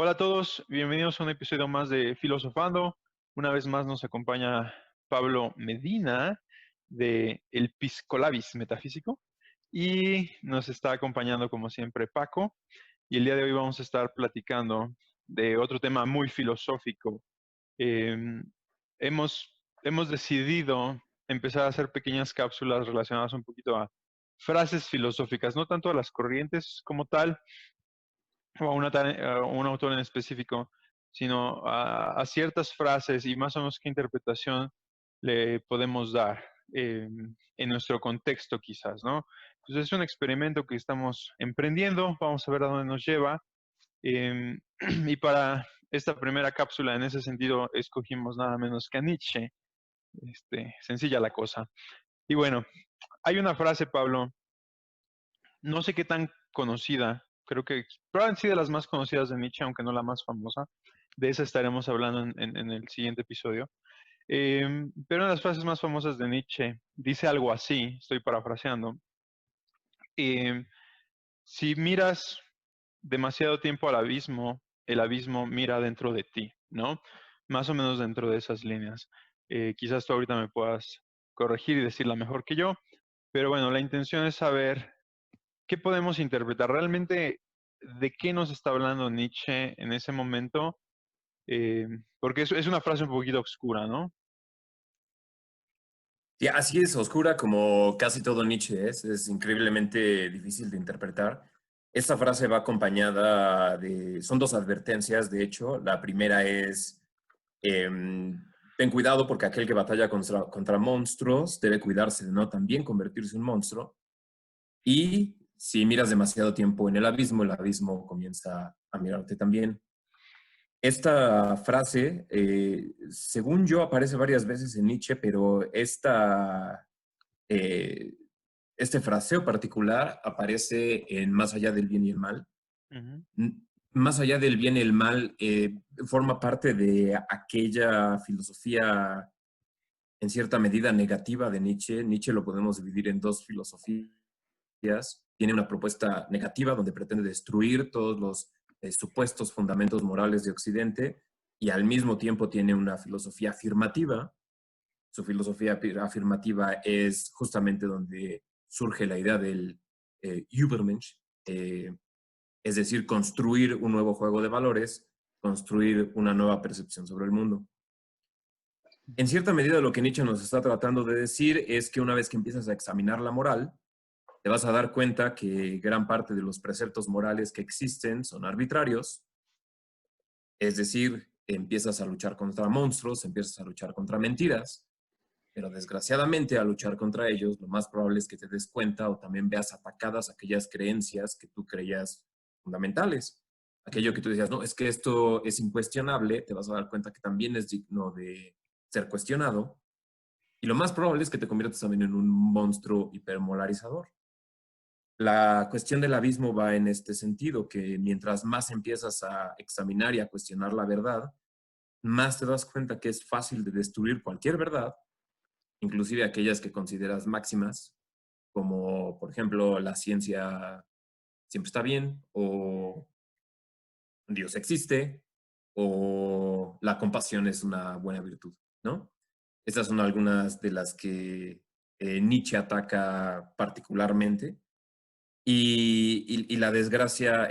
Hola a todos, bienvenidos a un episodio más de Filosofando. Una vez más nos acompaña Pablo Medina de El Piscolabis Metafísico y nos está acompañando como siempre Paco. Y el día de hoy vamos a estar platicando de otro tema muy filosófico. Eh, hemos decidido empezar a hacer pequeñas cápsulas relacionadas un poquito a frases filosóficas, no tanto a las corrientes como tal, o a un autor en específico, sino a ciertas frases y más o menos qué interpretación le podemos dar en nuestro contexto quizás, ¿no? Entonces es un experimento que estamos emprendiendo, vamos a ver a dónde nos lleva. em, y para esta primera cápsula, en ese sentido, escogimos nada menos que a Nietzsche. Sencilla la cosa. Y bueno, hay una frase, Pablo, no sé qué tan conocida, creo que probablemente sí de las más conocidas de Nietzsche, aunque no la más famosa. De esa estaremos hablando en el siguiente episodio. Pero una de las frases más famosas de Nietzsche dice algo así, estoy parafraseando. em, si miras demasiado tiempo al abismo, el abismo mira dentro de ti, ¿no? Más o menos dentro de esas líneas. Quizás tú ahorita me puedas corregir y decirla mejor que yo, pero bueno, la intención es saber ¿qué podemos interpretar? ¿Realmente de qué nos está hablando Nietzsche en ese momento? Porque es una frase un poquito oscura, ¿no? Sí, así es, oscura como casi todo Nietzsche es increíblemente difícil de interpretar. Esta frase va acompañada son dos advertencias, de hecho. La primera es, ten cuidado porque aquel que batalla contra monstruos debe cuidarse de no también convertirse en un monstruo. Y si miras demasiado tiempo en el abismo comienza a mirarte también. Esta frase, según yo, aparece varias veces en Nietzsche, pero eh, este fraseo particular aparece en Más allá del bien y el mal. Ujú. Más allá del bien y el mal forma parte de aquella filosofía en cierta medida negativa de Nietzsche. Nietzsche lo podemos dividir en dos filosofías. Tiene una propuesta negativa donde pretende destruir todos los supuestos fundamentos morales de Occidente y al mismo tiempo tiene una filosofía afirmativa. Su filosofía afirmativa es justamente donde surge la idea del Übermensch, es decir, construir un nuevo juego de valores, construir una nueva percepción sobre el mundo. En cierta medida lo que Nietzsche nos está tratando de decir es que una vez que empiezas a examinar la moral, te vas a dar cuenta que gran parte de los preceptos morales que existen son arbitrarios, es decir, empiezas a luchar contra monstruos, empiezas a luchar contra mentiras, pero desgraciadamente al luchar contra ellos, lo más probable es que te des cuenta o también veas atacadas aquellas creencias que tú creías fundamentales. Aquello que Ujú. tú decías, no, es que esto es incuestionable, te vas a dar cuenta que también es digno de ser cuestionado. Y lo más probable es que te conviertas también en un monstruo hipermolarizador. La cuestión del abismo va en este sentido, que mientras más empiezas a examinar y a cuestionar la verdad, más te das cuenta que es fácil de destruir cualquier verdad, inclusive aquellas que consideras máximas, como por ejemplo la ciencia siempre está bien, o Dios existe, o la compasión es una buena virtud, ¿no? Estas son algunas de las que Nietzsche ataca particularmente. Y la desgracia,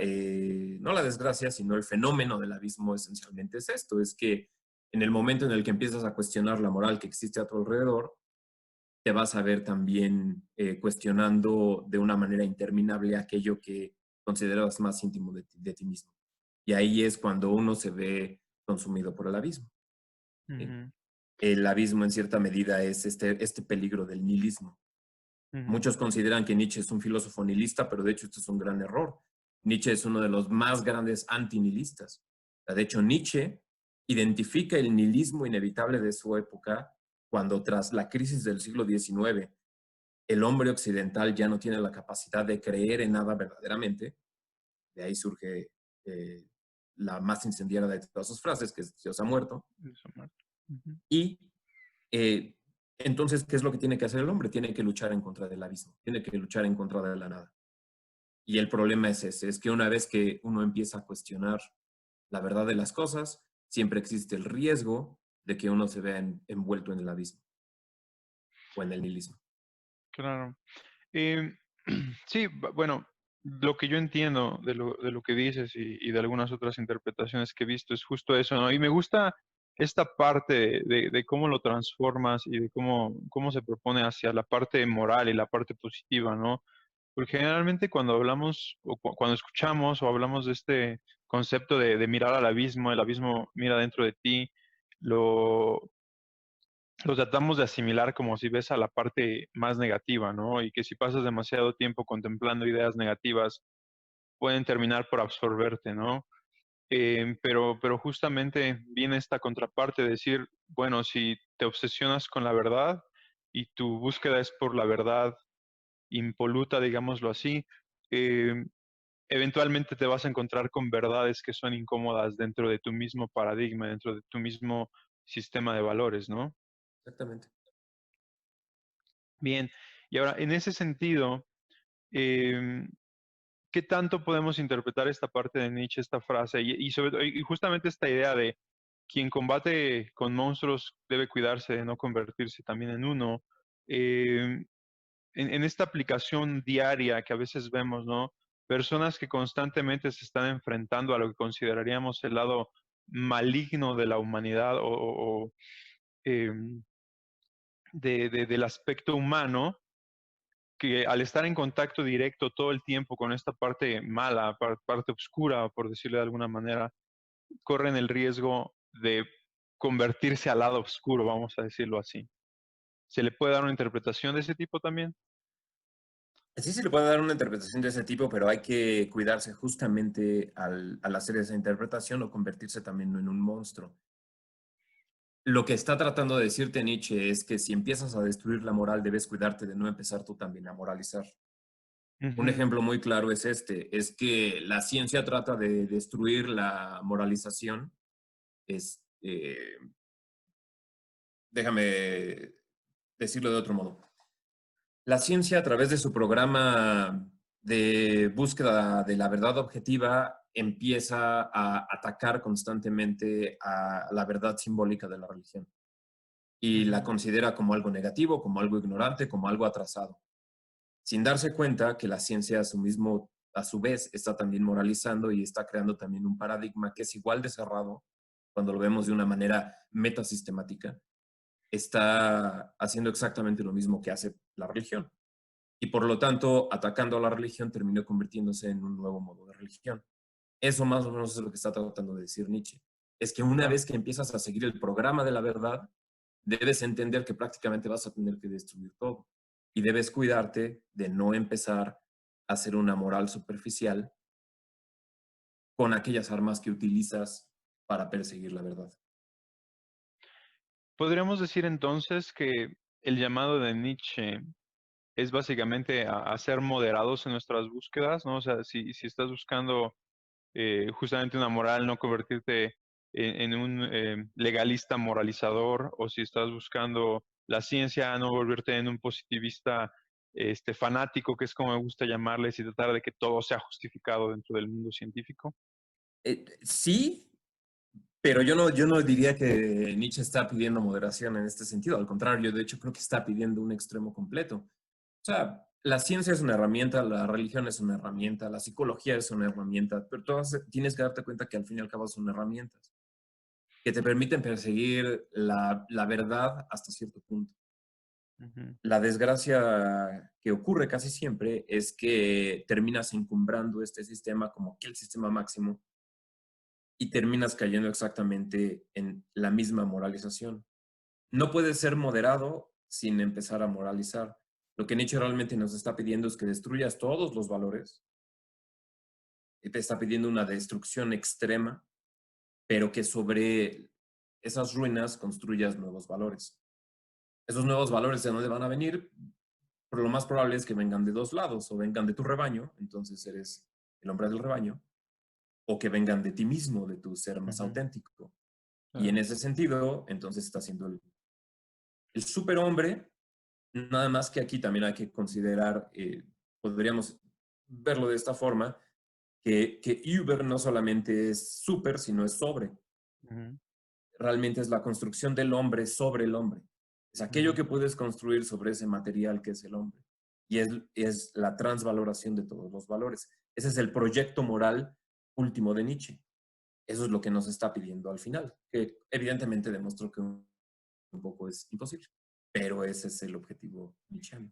no la desgracia, sino el fenómeno del abismo esencialmente es esto, es que en el momento en el que empiezas a cuestionar la moral que existe a tu alrededor, te vas a ver también cuestionando de una manera interminable aquello que consideras más íntimo de ti mismo. Y ahí es cuando uno se ve consumido por el abismo. ¿Sí? Ujú. El abismo en cierta medida es este peligro del nihilismo. Ujú. Muchos consideran que Nietzsche es un filósofo nihilista, pero de hecho esto es un gran error. Nietzsche es uno de los más grandes antinihilistas. De hecho, Nietzsche identifica el nihilismo inevitable de su época cuando tras la crisis del siglo XIX el hombre occidental ya no tiene la capacidad de creer en nada verdaderamente. De ahí surge la más incendiaria de todas sus frases, que es Dios ha muerto. Eso, Marta. Ujú. Y eh, entonces, ¿qué es lo que tiene que hacer el hombre? Tiene que luchar en contra del abismo, tiene que luchar en contra de la nada. Y el problema es ese, es que una vez que uno empieza a cuestionar la verdad de las cosas, siempre existe el riesgo de que uno se vea envuelto en el abismo o en el nihilismo. Claro. Em, sí, bueno, lo que yo entiendo de lo que dices y de algunas otras interpretaciones que he visto es justo eso, ¿no? Y me gusta esta parte de cómo lo transformas y de cómo se propone hacia la parte moral y la parte positiva, ¿no? Porque generalmente cuando hablamos o cuando escuchamos o hablamos de este concepto de mirar al abismo, el abismo mira dentro de ti, lo, lo tratamos de asimilar como si ves a la parte más negativa, ¿no? Y que si pasas demasiado tiempo contemplando ideas negativas, pueden terminar por absorberte, ¿no? Pero justamente viene esta contraparte de decir, bueno, si te obsesionas con la verdad y tu búsqueda es por la verdad impoluta, digámoslo así, eh, eventualmente te vas a encontrar con verdades que son incómodas dentro de tu mismo paradigma, dentro de tu mismo sistema de valores, ¿no? Exactamente. Bien, y ahora, en ese sentido, em, ¿qué tanto podemos interpretar esta parte de Nietzsche, esta frase, y justamente esta idea de quien combate con monstruos debe cuidarse de no convertirse también en uno? em, en esta aplicación diaria que a veces vemos, ¿no? Personas que constantemente se están enfrentando a lo que consideraríamos el lado maligno de la humanidad o, em, del aspecto humano, que al estar en contacto directo todo el tiempo con esta parte mala, parte oscura, por decirlo de alguna manera, corren el riesgo de convertirse al lado oscuro, vamos a decirlo así. ¿Se le puede dar una interpretación de ese tipo también? Sí se le puede dar una interpretación de ese tipo, pero hay que cuidarse justamente al hacer esa interpretación o convertirse también en un monstruo. Lo que está tratando de decirte Nietzsche es que si empiezas a destruir la moral, debes cuidarte de no empezar tú también a moralizar. Un Ujú, ejemplo muy claro es este, es que la ciencia trata de destruir la moralización. Es, déjame decirlo de otro modo. La ciencia, a través de su programa de búsqueda de la verdad objetiva, empieza a atacar constantemente a la verdad simbólica de la religión y la ujú. considera como algo negativo, como algo ignorante, como algo atrasado, sin darse cuenta que la ciencia a su vez, está también moralizando y está creando también un paradigma que es igual de cerrado cuando lo vemos de una manera metasistemática. Está haciendo exactamente lo mismo que hace la religión. Y por lo tanto, atacando a la religión terminó convirtiéndose en un nuevo modo de religión. Eso más o menos es lo que está tratando de decir Nietzsche. Es que una Claro. vez que empiezas a seguir el programa de la verdad, debes entender que prácticamente vas a tener que destruir todo. Y debes cuidarte de no empezar a hacer una moral superficial con aquellas armas que utilizas para perseguir la verdad. Podríamos decir entonces que el llamado de Nietzsche es básicamente a ser moderados en nuestras búsquedas, ¿no? O sea, si estás buscando justamente una moral, no convertirte en un legalista moralizador, o si estás buscando la ciencia, no volverte en un positivista fanático, que es como me gusta llamarles, y tratar de que todo sea justificado dentro del mundo científico. Sí, pero yo no diría que Nietzsche está pidiendo moderación en este sentido. Al contrario, de hecho, creo que está pidiendo un extremo completo. O sea, la ciencia es una herramienta, la religión es una herramienta, la psicología es una herramienta, pero todas tienes que darte cuenta que al fin y al cabo son herramientas que te permiten perseguir la verdad hasta cierto punto. Ujú. La desgracia que ocurre casi siempre es que terminas encumbrando este sistema como que el sistema máximo y terminas cayendo exactamente en la misma moralización. No puedes ser moderado sin empezar a moralizar. Lo que Nietzsche realmente nos está pidiendo es que destruyas todos los valores, y te está pidiendo una destrucción extrema, pero que sobre esas ruinas construyas nuevos valores. Esos nuevos valores de dónde van a venir, por lo más probable es que vengan de dos lados, o vengan de tu rebaño, entonces eres el hombre del rebaño, o que vengan de ti mismo, de tu ser más Ujú. auténtico. Y en Claro. ese sentido, entonces está siendo el superhombre. Nada más que aquí también hay que considerar, podríamos verlo de esta forma, que Uber no solamente es super, sino es sobre. Ujú, Realmente es la construcción del hombre sobre el hombre. Es aquello ujú. que puedes construir sobre ese material que es el hombre. Y es la transvaloración de todos los valores. Ese es el proyecto moral último de Nietzsche. Eso es lo que nos está pidiendo al final, que evidentemente demostró que un poco es imposible, pero ese es el objetivo nietzscheano.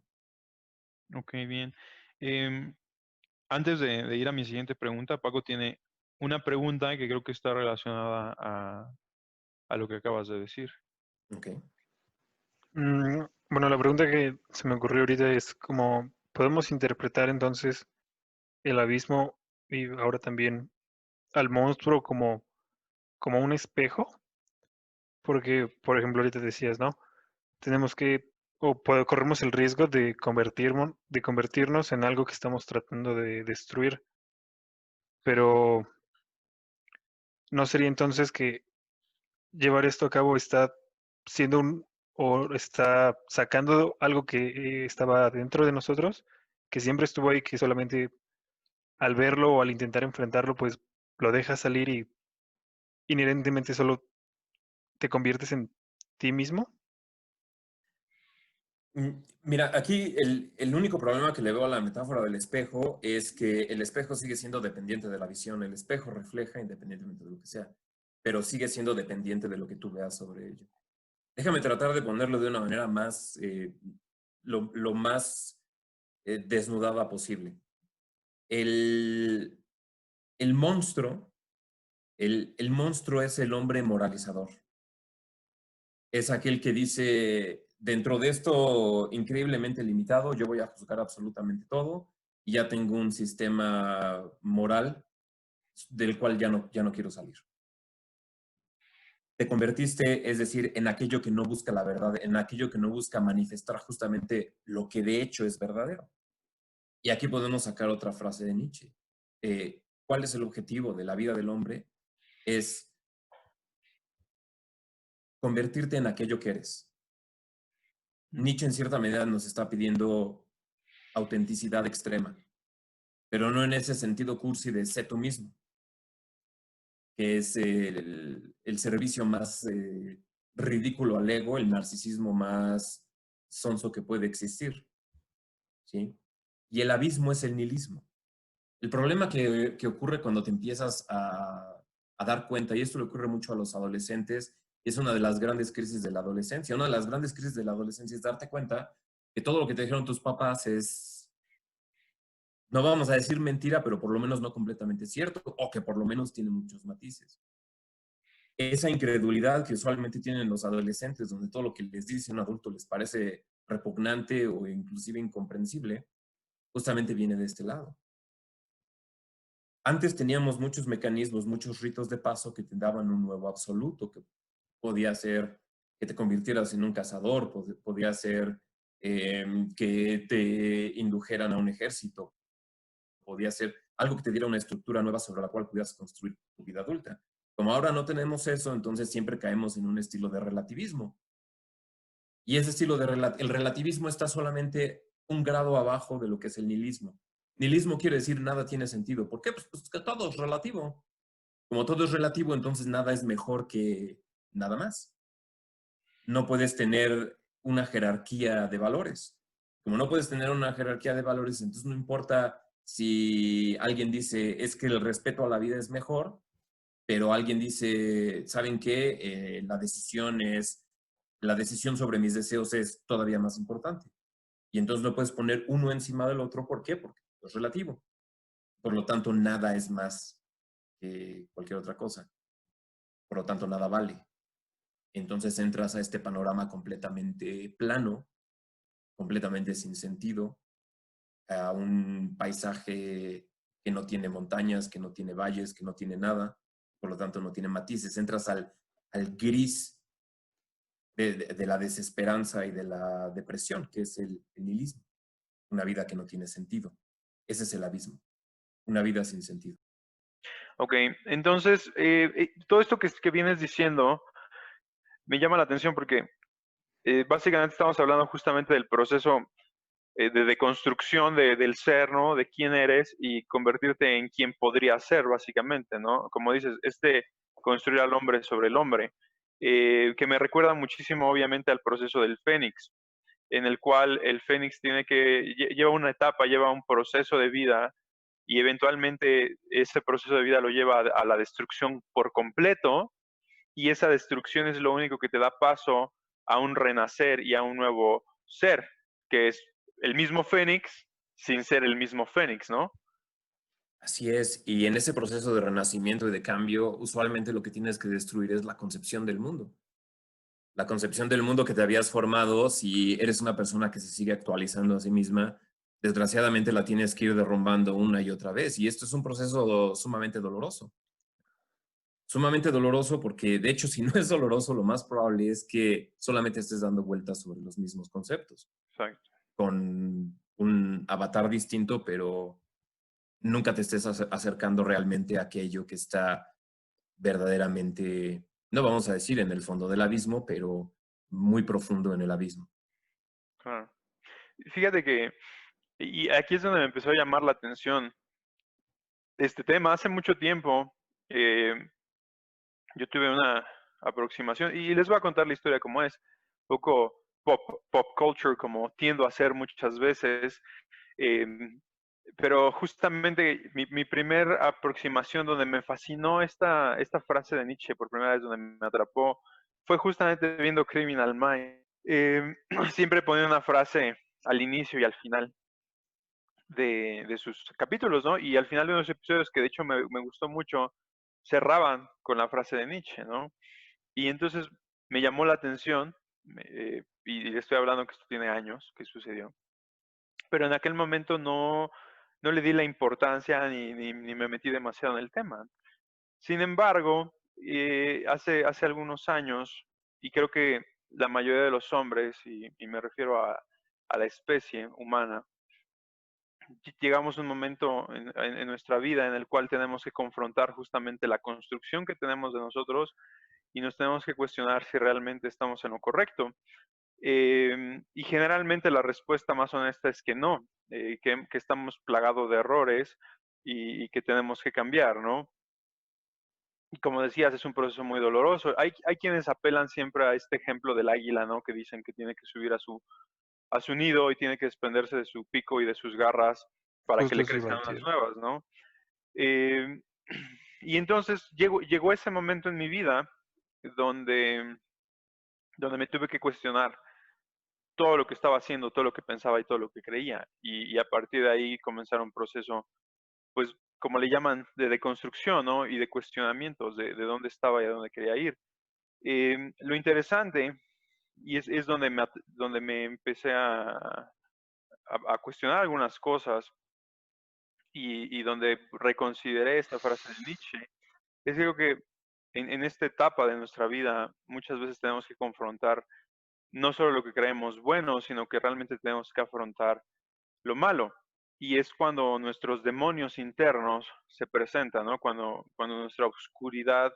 Ok, bien. Em, Antes de ir a mi siguiente pregunta, Paco tiene una pregunta que creo que está relacionada a lo que acabas de decir. ¿Ok? Bueno, la pregunta que se me ocurrió ahorita es cómo podemos interpretar entonces el abismo y ahora también al monstruo como un espejo, porque, por ejemplo, ahorita decías, ¿no? Tenemos que, corremos el riesgo de convertirnos en algo que estamos tratando de destruir, pero ¿no sería entonces que llevar esto a cabo está siendo o está sacando algo que estaba dentro de nosotros, que siempre estuvo ahí, que solamente al verlo o al intentar enfrentarlo, pues lo dejas salir y inherentemente solo te conviertes en ti mismo? Mira, aquí el único problema que le veo a la metáfora del espejo es que el espejo sigue siendo dependiente de la visión. El espejo refleja independientemente de lo que sea, pero sigue siendo dependiente de lo que tú veas sobre ello. Déjame tratar de ponerlo de una manera más, lo más desnudada posible. El, el monstruo, el monstruo es el hombre moralizador. Es aquel que dice, dentro de esto increíblemente limitado, yo voy a juzgar absolutamente todo y ya tengo un sistema moral del cual ya no quiero salir. Te convertiste, es decir, en aquello que no busca la verdad, en aquello que no busca manifestar justamente lo que de hecho es verdadero. Y aquí podemos sacar otra frase de Nietzsche. ¿Cuál es el objetivo de la vida del hombre? Es convertirte en aquello que eres. Nietzsche en cierta medida nos está pidiendo autenticidad extrema, pero no en ese sentido cursi de sé tú mismo, que es el servicio más ridículo al ego, el narcisismo más sonso que puede existir, ¿sí? Y el abismo es el nihilismo. El problema que ocurre cuando te empiezas a dar cuenta, y esto le ocurre mucho a los adolescentes, es una de las grandes crisis de la adolescencia. Una de las grandes crisis de la adolescencia es darte cuenta que todo lo que te dijeron tus papás es, no vamos a decir mentira, pero por lo menos no completamente cierto, o que por lo menos tiene muchos matices. Esa incredulidad que usualmente tienen los adolescentes, donde todo lo que les dice un adulto les parece repugnante o inclusive incomprensible, justamente viene de este lado. Antes teníamos muchos mecanismos, muchos ritos de paso que te daban un nuevo absoluto, que podía ser que te convirtieras en un cazador, podía ser que te indujeran a un ejército, podía ser algo que te diera una estructura nueva sobre la cual pudieras construir tu vida adulta. Como ahora no tenemos eso, entonces siempre caemos en un estilo de relativismo. Y ese estilo de el relativismo está solamente un grado abajo de lo que es el nihilismo. Nihilismo quiere decir nada tiene sentido. ¿Por qué? Pues que todo es relativo. Como todo es relativo, entonces nada es mejor que nada más. No puedes tener una jerarquía de valores. Como no puedes tener una jerarquía de valores, entonces no importa si alguien dice es que el respeto a la vida es mejor, pero alguien dice, ¿saben qué? La decisión sobre mis deseos es todavía más importante. Y entonces no puedes poner uno encima del otro. ¿Por qué? Porque es relativo. Por lo tanto, nada es más que cualquier otra cosa. Por lo tanto, nada vale. Entonces entras a este panorama completamente plano, completamente sin sentido, a un paisaje que no tiene montañas, que no tiene valles, que no tiene nada, por lo tanto no tiene matices. Entras al gris de la desesperanza y de la depresión, que es el nihilismo, una vida que no tiene sentido. Ese es el abismo, una vida sin sentido. Ok, entonces, todo esto que vienes diciendo me llama la atención porque básicamente estamos hablando justamente del proceso de deconstrucción del ser, ¿no? De quién eres y convertirte en quien podría ser, básicamente, ¿no? Como dices, construir al hombre sobre el hombre, que me recuerda muchísimo, obviamente, al proceso del Fénix, en el cual el Fénix lleva una etapa, lleva un proceso de vida y eventualmente ese proceso de vida lo lleva a la destrucción por completo y esa destrucción es lo único que te da paso a un renacer y a un nuevo ser, que es el mismo Fénix sin ser el mismo Fénix, ¿no? Así es, y en ese proceso de renacimiento y de cambio, usualmente lo que tienes que destruir es la concepción del mundo. La concepción del mundo que te habías formado, si eres una persona que se sigue actualizando a sí misma, desgraciadamente la tienes que ir derrumbando una y otra vez. Y esto es un proceso sumamente doloroso. Sumamente doloroso porque, de hecho, si no es doloroso, lo más probable es que solamente estés dando vueltas sobre los mismos conceptos. Exacto. Con un avatar distinto, pero nunca te estés acercando realmente a aquello que está verdaderamente, no vamos a decir en el fondo del abismo, pero muy profundo en el abismo. Claro. Fíjate que, y aquí es donde me empezó a llamar la atención este tema. Hace mucho tiempo eh, yo tuve una aproximación, y les voy a contar la historia como es, un poco pop culture, como tiendo a hacer muchas veces. Eh, pero justamente mi primer aproximación donde me fascinó esta frase de Nietzsche por primera vez, donde me atrapó, fue justamente viendo Criminal Minds. Siempre ponía una frase al inicio y al final de sus capítulos, ¿no? Y al final de unos episodios que de hecho me gustó mucho, cerraban con la frase de Nietzsche, ¿no? Y entonces me llamó la atención, y le estoy hablando que esto tiene años que sucedió, pero en aquel momento no le di la importancia ni me metí demasiado en el tema. Sin embargo, hace algunos años, y creo que la mayoría de los hombres, y me refiero a la especie humana, llegamos a un momento en nuestra vida en el cual tenemos que confrontar justamente la construcción que tenemos de nosotros y nos tenemos que cuestionar si realmente estamos en lo correcto. Y generalmente la respuesta más honesta es que no, que estamos plagados de errores y que tenemos que cambiar, ¿no? Y como decías, es un proceso muy doloroso. Hay quienes apelan siempre a este ejemplo del águila, ¿no? Que dicen que tiene que subir a su nido y tiene que desprenderse de su pico y de sus garras para que Justo le eso iba a crezcan unas decir. nuevas, ¿no? Eh, y entonces llegó ese momento en mi vida donde, donde me tuve que cuestionar todo lo que estaba haciendo, todo lo que pensaba y todo lo que creía. Y a partir de ahí comenzar un proceso, pues, como le llaman, de deconstrucción, ¿no? Y de cuestionamientos de dónde estaba y a dónde quería ir. Lo interesante, y es donde me empecé a cuestionar algunas cosas y donde reconsideré esta frase de Nietzsche, es que creo que en esta etapa de nuestra vida muchas veces tenemos que confrontar no solo lo que creemos bueno, sino que realmente tenemos que afrontar lo malo. Y es cuando nuestros demonios internos se presentan, ¿no? Cuando nuestra oscuridad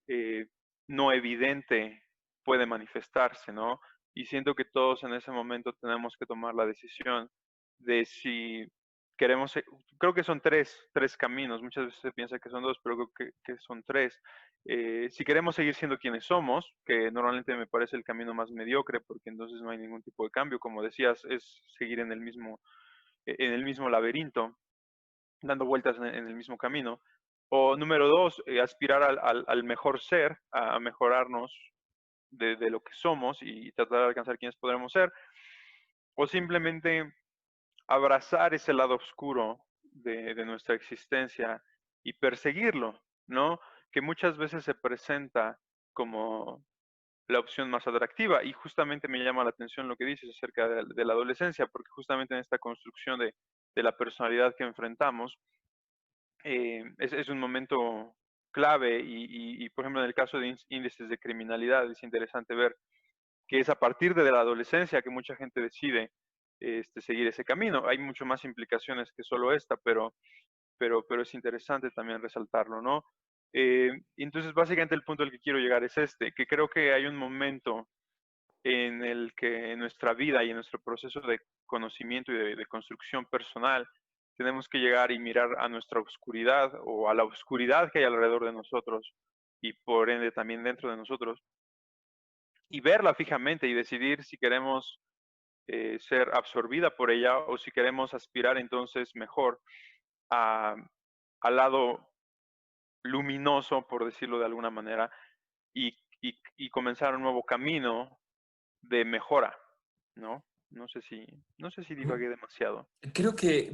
eh, no evidente puede manifestarse, ¿no? Y siento que todos en ese momento tenemos que tomar la decisión de si queremos, creo que son tres caminos, muchas veces se piensa que son dos, pero creo que son tres. Si queremos seguir siendo quienes somos, que normalmente me parece el camino más mediocre, porque entonces no hay ningún tipo de cambio, como decías, es seguir en el mismo laberinto, dando vueltas en el mismo camino. O número dos, aspirar al mejor ser, a mejorarnos de lo que somos y tratar de alcanzar quienes podremos ser. O simplemente abrazar ese lado oscuro de nuestra existencia y perseguirlo, ¿no? Que muchas veces se presenta como la opción más atractiva. Y justamente me llama la atención lo que dices acerca de la adolescencia, porque justamente en esta construcción de la personalidad que enfrentamos, es un momento clave y, por ejemplo, en el caso de índices de criminalidad es interesante ver que es a partir de la adolescencia que mucha gente decide seguir ese camino. Hay mucho más implicaciones que solo esta, pero es interesante también resaltarlo, ¿no? Entonces, básicamente el punto al que quiero llegar es que creo que hay un momento en el que en nuestra vida y en nuestro proceso de conocimiento y de construcción personal, tenemos que llegar y mirar a nuestra oscuridad o a la oscuridad que hay alrededor de nosotros y por ende también dentro de nosotros y verla fijamente y decidir si queremos ser absorbida por ella o si queremos aspirar entonces mejor a, al lado luminoso, por decirlo de alguna manera, y comenzar un nuevo camino de mejora, ¿no? No sé si divagué demasiado.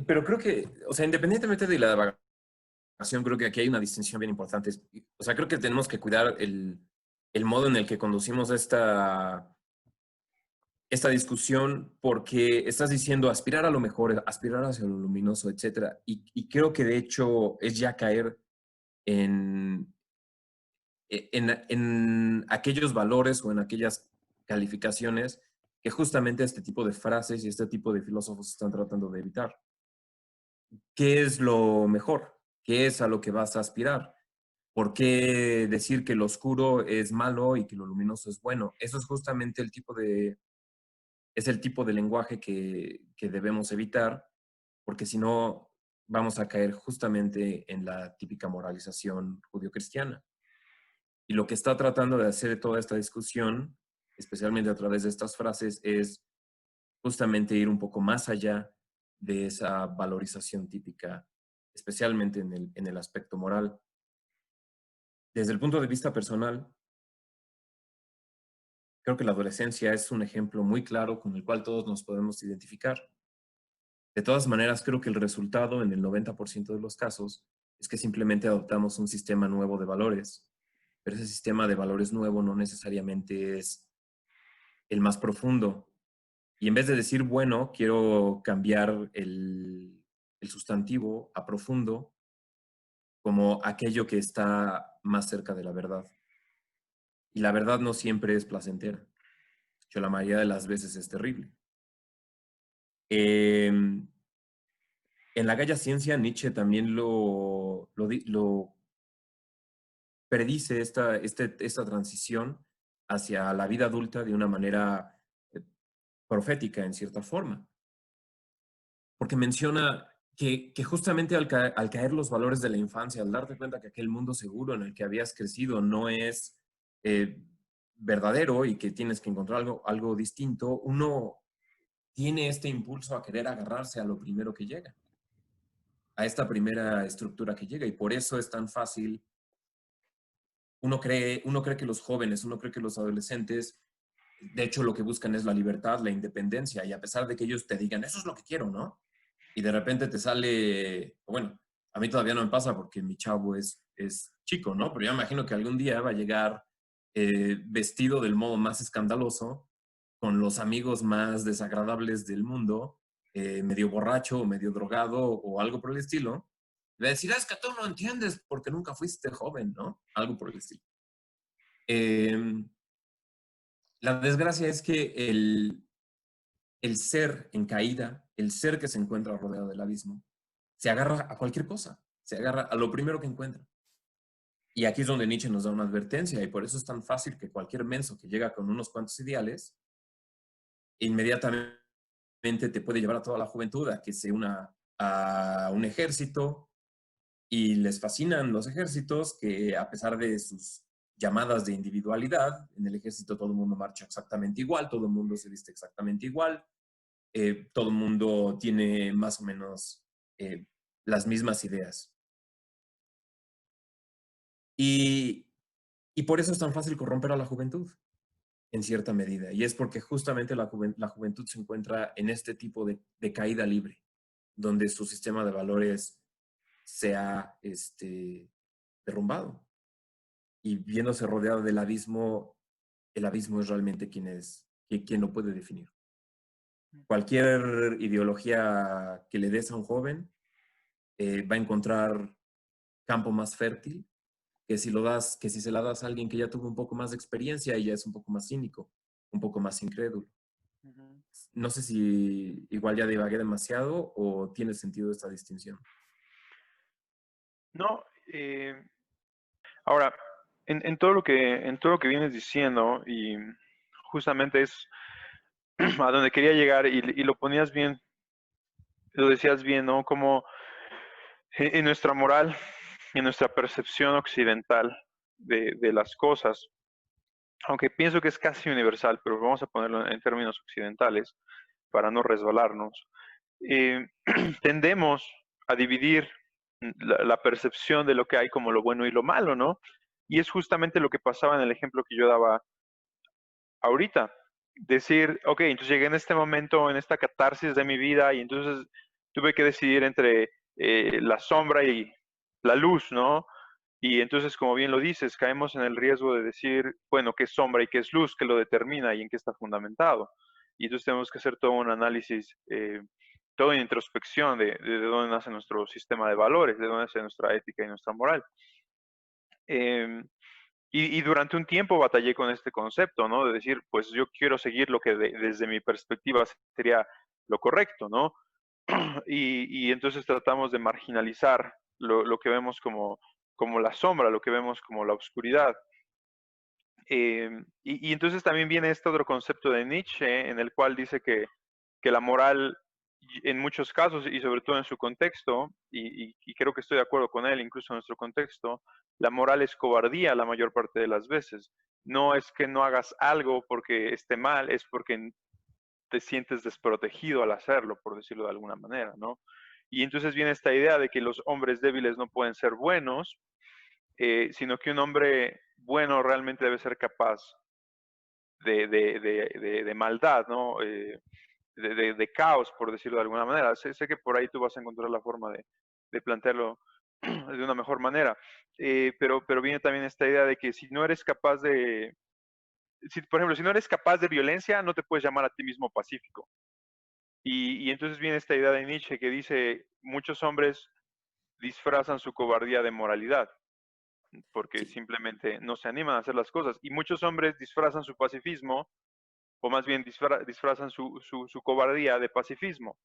Pero creo que, o sea, independientemente de la divagación, creo que aquí hay una distinción bien importante. O sea, creo que tenemos que cuidar el modo en el que conducimos esta discusión porque estás diciendo aspirar a lo mejor, aspirar hacia lo luminoso, etcétera. Y creo que de hecho es ya caer en, en aquellos valores o en aquellas calificaciones que justamente este tipo de frases y este tipo de filósofos están tratando de evitar. ¿Qué es lo mejor? ¿Qué es a lo que vas a aspirar? ¿Por qué decir que lo oscuro es malo y que lo luminoso es bueno? Eso es justamente es el tipo de lenguaje que debemos evitar, porque si no vamos a caer justamente en la típica moralización judio-cristiana. Y lo que está tratando de hacer toda esta discusión, especialmente a través de estas frases, es justamente ir un poco más allá de esa valorización típica, especialmente en el aspecto moral. Desde el punto de vista personal, creo que la adolescencia es un ejemplo muy claro con el cual todos nos podemos identificar. De todas maneras, creo que el resultado en el 90% de los casos es que simplemente adoptamos un sistema nuevo de valores, pero ese sistema de valores nuevo no necesariamente es el más profundo. Y en vez de decir bueno, quiero cambiar el sustantivo a profundo como aquello que está más cerca de la verdad. Y la verdad no siempre es placentera. De hecho, la mayoría de las veces es terrible. En la Gaya Ciencia, Nietzsche también lo predice esta transición hacia la vida adulta de una manera profética, en cierta forma. Porque menciona que justamente al caer los valores de la infancia, al darte cuenta que aquel mundo seguro en el que habías crecido no es verdadero y que tienes que encontrar algo distinto, uno tiene este impulso a querer agarrarse a lo primero que llega, a esta primera estructura que llega. Y por eso es tan fácil. Uno cree que los jóvenes, uno cree que los adolescentes, de hecho, lo que buscan es la libertad, la independencia. Y a pesar de que ellos te digan, eso es lo que quiero, ¿no? Y de repente te sale, bueno, a mí todavía no me pasa porque mi chavo es chico, ¿no? Pero yo imagino que algún día va a llegar vestido del modo más escandaloso, con los amigos más desagradables del mundo, medio borracho o medio drogado o algo por el estilo. Le va a decir, es que tú no entiendes porque nunca fuiste joven, ¿no? Algo por el estilo. La desgracia es que el ser en caída, el ser que se encuentra rodeado del abismo, se agarra a cualquier cosa, se agarra a lo primero que encuentra. Y aquí es donde Nietzsche nos da una advertencia, y por eso es tan fácil que cualquier menso que llega con unos cuantos ideales, inmediatamente te puede llevar a toda la juventud a que se una a un ejército, y les fascinan los ejércitos, que a pesar de sus llamadas de individualidad, en el ejército todo el mundo marcha exactamente igual, todo el mundo se viste exactamente igual, todo el mundo tiene más o menos las mismas ideas. Y, y por eso es tan fácil corromper a la juventud, en cierta medida. Y es porque justamente la juventud se encuentra en este tipo de caída libre, donde su sistema de valores se ha derrumbado. Y viéndose rodeado del abismo, el abismo es realmente quien lo puede definir. Cualquier ideología que le des a un joven va a encontrar campo más fértil que si se la das a alguien que ya tuvo un poco más de experiencia y ya es un poco más cínico, un poco más incrédulo. Ujú. No sé si igual ya divagué demasiado o tiene sentido esta distinción. No, ahora, en todo lo que vienes diciendo, y justamente es a donde quería llegar y lo ponías bien, lo decías bien, ¿no? Como en nuestra moral, en nuestra percepción occidental de las cosas, aunque pienso que es casi universal, pero vamos a ponerlo en términos occidentales para no resbalarnos, eh, tendemos a dividir la percepción de lo que hay como lo bueno y lo malo, ¿no? Y es justamente lo que pasaba en el ejemplo que yo daba ahorita. Decir, ok, entonces llegué en este momento, en esta catarsis de mi vida, y entonces tuve que decidir entre la sombra y la luz, ¿no? Y entonces, como bien lo dices, caemos en el riesgo de decir, bueno, qué es sombra y qué es luz, qué lo determina y en qué está fundamentado. Y entonces tenemos que hacer todo un análisis, toda una introspección de dónde nace nuestro sistema de valores, de dónde nace nuestra ética y nuestra moral. Em, y durante un tiempo batallé con este concepto, ¿no? De decir, pues yo quiero seguir lo que desde mi perspectiva sería lo correcto, ¿no? Y entonces tratamos de marginalizar lo que vemos como la sombra, lo que vemos como la oscuridad. Y entonces también viene este otro concepto de Nietzsche, en el cual dice que la moral, en muchos casos, y sobre todo en su contexto, y creo que estoy de acuerdo con él, incluso en nuestro contexto, la moral es cobardía la mayor parte de las veces. No es que no hagas algo porque esté mal, es porque te sientes desprotegido al hacerlo, por decirlo de alguna manera, ¿no? Y entonces viene esta idea de que los hombres débiles no pueden ser buenos, sino que un hombre bueno realmente debe ser capaz de maldad, ¿no? De caos, por decirlo de alguna manera. Sé que por ahí tú vas a encontrar la forma de plantearlo de una mejor manera, pero viene también esta idea de que si no eres capaz por ejemplo, si no eres capaz de violencia, no te puedes llamar a ti mismo pacífico. Y entonces viene esta idea de Nietzsche que dice, muchos hombres disfrazan su cobardía de moralidad, porque Sí, simplemente no se animan a hacer las cosas. Y muchos hombres disfrazan su pacifismo, o más bien disfrazan su cobardía de pacifismo.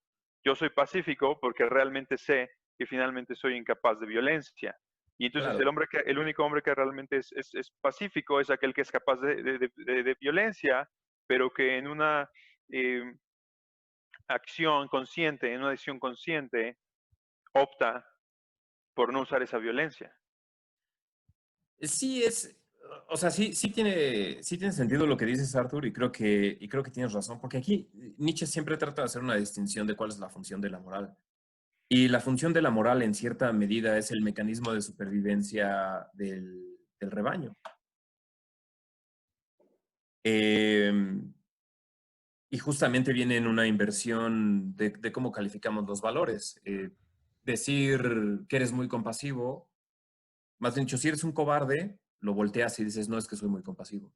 Yo soy pacífico porque realmente sé que finalmente soy incapaz de violencia. Y entonces claro. el único hombre que realmente es pacífico es aquel que es capaz de violencia, pero que en una eh, acción consciente, en una decisión consciente, opta por no usar esa violencia. Sí es, o sea, sí tiene sentido lo que dices, Arthur, y creo que tienes razón, porque aquí Nietzsche siempre trata de hacer una distinción de cuál es la función de la moral. Y la función de la moral, en cierta medida, es el mecanismo de supervivencia del rebaño. Eh, y justamente viene en una inversión de cómo calificamos los valores. Decir que eres muy compasivo, más bien dicho, si eres un cobarde, lo volteas y dices, no, es que soy muy compasivo.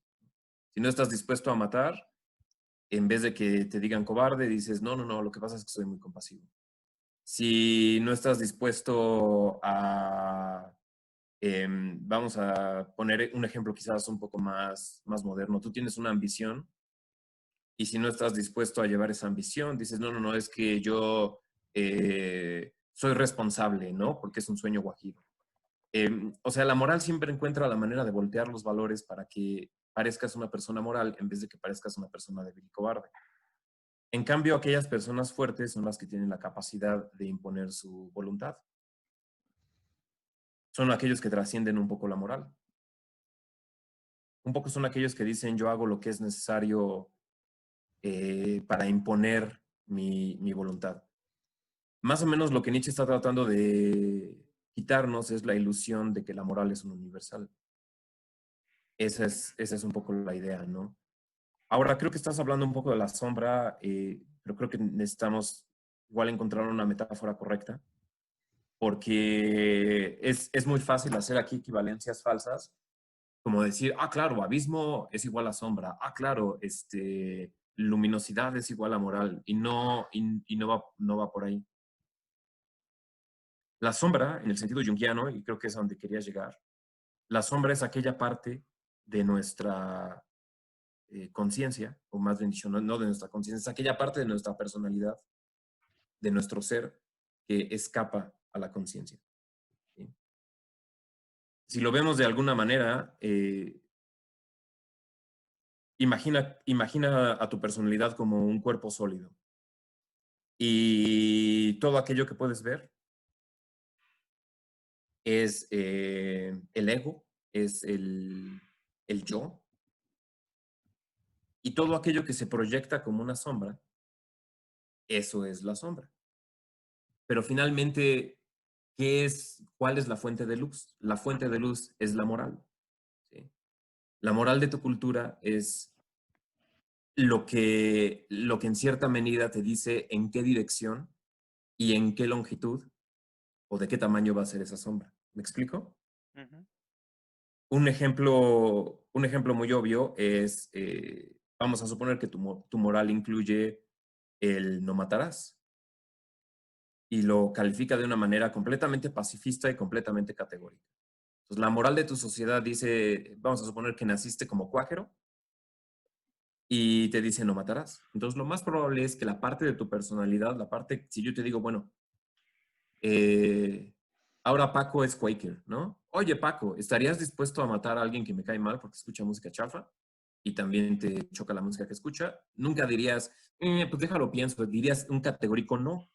Si no estás dispuesto a matar, en vez de que te digan cobarde, dices, no, no, no, lo que pasa es que soy muy compasivo. Si no estás dispuesto a, vamos a poner un ejemplo quizás un poco más moderno, tú tienes una ambición y si no estás dispuesto a llevar esa ambición, dices, no, no, no, es que yo soy responsable, ¿no? Porque es un sueño guajiro. O sea, la moral siempre encuentra la manera de voltear los valores para que parezcas una persona moral en vez de que parezcas una persona débil y cobarde. En cambio, aquellas personas fuertes son las que tienen la capacidad de imponer su voluntad. Son aquellos que trascienden un poco la moral. Un poco son aquellos que dicen yo hago lo que es necesario para imponer mi voluntad. Más o menos lo que Nietzsche está tratando de quitarnos es la ilusión de que la moral es un universal. Esa es un poco la idea, ¿no? Ahora, creo que estás hablando un poco de la sombra, pero creo que necesitamos igual encontrar una metáfora correcta, porque es muy fácil hacer aquí equivalencias falsas, como decir, ah, claro, abismo es igual a sombra, ah, claro, luminosidad es igual a moral, y no va por ahí. La sombra, en el sentido junguiano, y creo que es a donde quería llegar, la sombra es aquella parte de nuestra conciencia, o más bien dicho, no de nuestra conciencia, es aquella parte de nuestra personalidad, de nuestro ser, que escapa a la conciencia. ¿Sí? Si lo vemos de alguna manera, imagina a tu personalidad como un cuerpo sólido. Y todo aquello que puedes ver es el ego, es el yo, y todo aquello que se proyecta como una sombra, eso es la sombra. Pero finalmente, ¿cuál es la fuente de luz? La fuente de luz es la moral. ¿Sí? La moral de tu cultura es lo que en cierta medida te dice en qué dirección y en qué longitud o de qué tamaño va a ser esa sombra. ¿Me explico? Ujú. Un ejemplo muy obvio es, vamos a suponer que tu moral incluye el no matarás y lo califica de una manera completamente pacifista y completamente categórica. Entonces, la moral de tu sociedad dice, vamos a suponer que naciste como cuáquero y te dice no matarás. Entonces, lo más probable es que la parte de tu personalidad, si yo te digo, bueno, ahora Paco es Quaker, ¿no? Oye, Paco, ¿estarías dispuesto a matar a alguien que me cae mal porque escucha música chafa y también te choca la música que escucha? Nunca dirías, pues déjalo pienso, dirías un categórico no,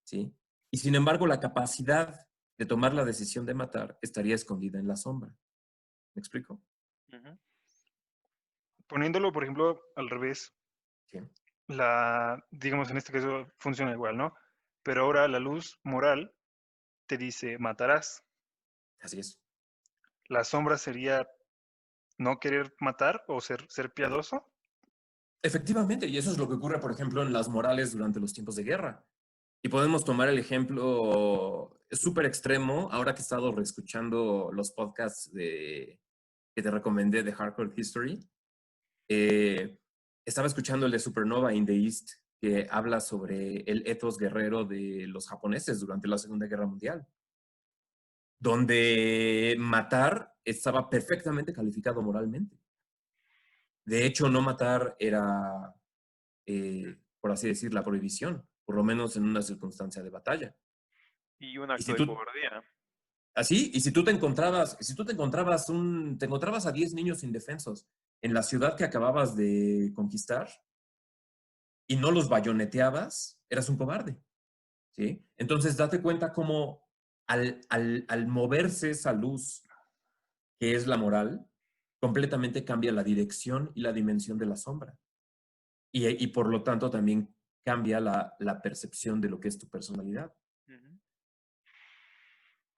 ¿sí? Y sin embargo, la capacidad de tomar la decisión de matar estaría escondida en la sombra. ¿Me explico? Ujú. Poniéndolo, por ejemplo, al revés, Sí, digamos en este caso funciona igual, ¿no? Pero ahora la luz moral te dice matarás. así es. La sombra sería no querer matar o ser piadoso. Efectivamente, y eso es lo que ocurre, por ejemplo, en las morales durante los tiempos de guerra. Y podemos tomar el ejemplo súper extremo, ahora que he estado reescuchando los podcasts que te recomendé de Hardcore History. Estaba escuchando el de Supernova in the East, que habla sobre el ethos guerrero de los japoneses durante la Segunda Guerra Mundial, donde matar estaba perfectamente calificado moralmente. De hecho, no matar era, por así decir, la prohibición, por lo menos en una circunstancia de batalla. Y un Y acto si de tú, cobardía. así, y si tú te encontrabas a 10 niños indefensos en la ciudad que acababas de conquistar y no los bayoneteabas, eras un cobarde, ¿sí? Entonces, date cuenta cómo al moverse esa luz que es la moral, completamente cambia la dirección y la dimensión de la sombra. Y por lo tanto también cambia la percepción de lo que es tu personalidad. Ujú.